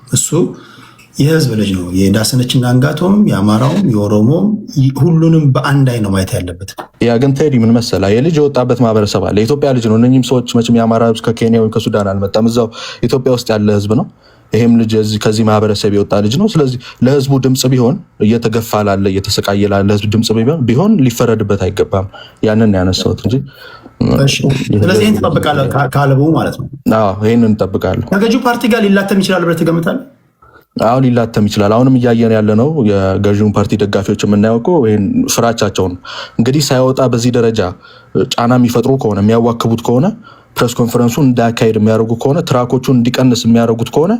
እሱ የህዝብ ልጅ ነው። የዳሰነችና አንጋቶም፣ የአማራውም፣ የኦሮሞም ሁሉንም በአንድ አይን ነው ማየት ያለበት። ያ ግን ቴዲ ምን መሰላ የልጅ የወጣበት ማህበረሰብ አለ። የኢትዮጵያ ልጅ ነው። እነኚህም ሰዎች መቼም የአማራ ህዝብ ከኬንያ ወይም ከሱዳን አልመጣም። እዛው ኢትዮጵያ ውስጥ ያለ ህዝብ ነው። ይሄም ልጅ ከዚህ ማህበረሰብ የወጣ ልጅ ነው። ስለዚህ ለህዝቡ ድምጽ ቢሆን እየተገፋ ላለ እየተሰቃየ ላለ ህዝብ ድምጽ ቢሆን ሊፈረድበት አይገባም። ያንን ያነሳሁት እንጂ ስለዚህ ይህን ትጠብቃለህ ካለቡ ማለት ነው። ይህንን እንጠብቃለሁ። ከገዢው ፓርቲ ጋር ሊላተም ይችላል ብለህ ትገምታለህ? አሁን ሊላተም ይችላል። አሁንም እያየን ያለ ነው። የገዢውን ፓርቲ ደጋፊዎች የምናየው እኮ ይህን ፍራቻቸውን እንግዲህ ሳይወጣ በዚህ ደረጃ ጫና የሚፈጥሩ ከሆነ የሚያዋክቡት ከሆነ ፕሬስ ኮንፈረንሱን እንዳያካሄድ የሚያደርጉ ከሆነ ትራኮቹን እንዲቀንስ የሚያደርጉት ከሆነ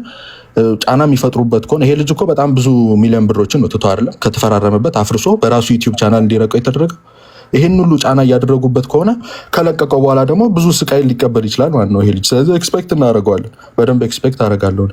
ጫና የሚፈጥሩበት ከሆነ ይሄ ልጅ እኮ በጣም ብዙ ሚሊዮን ብሮችን ነው ትቶ አይደለም ከተፈራረመበት አፍርሶ በራሱ ዩቲዩብ ቻናል እንዲረቀው የተደረገ። ይሄን ሁሉ ጫና እያደረጉበት ከሆነ ከለቀቀው በኋላ ደግሞ ብዙ ስቃይ ሊቀበል ይችላል ማለት ነው ይሄ ልጅ። ስለዚህ ኤክስፔክት እናደርገዋለን። በደንብ ኤክስፔክት አደርጋለሁ።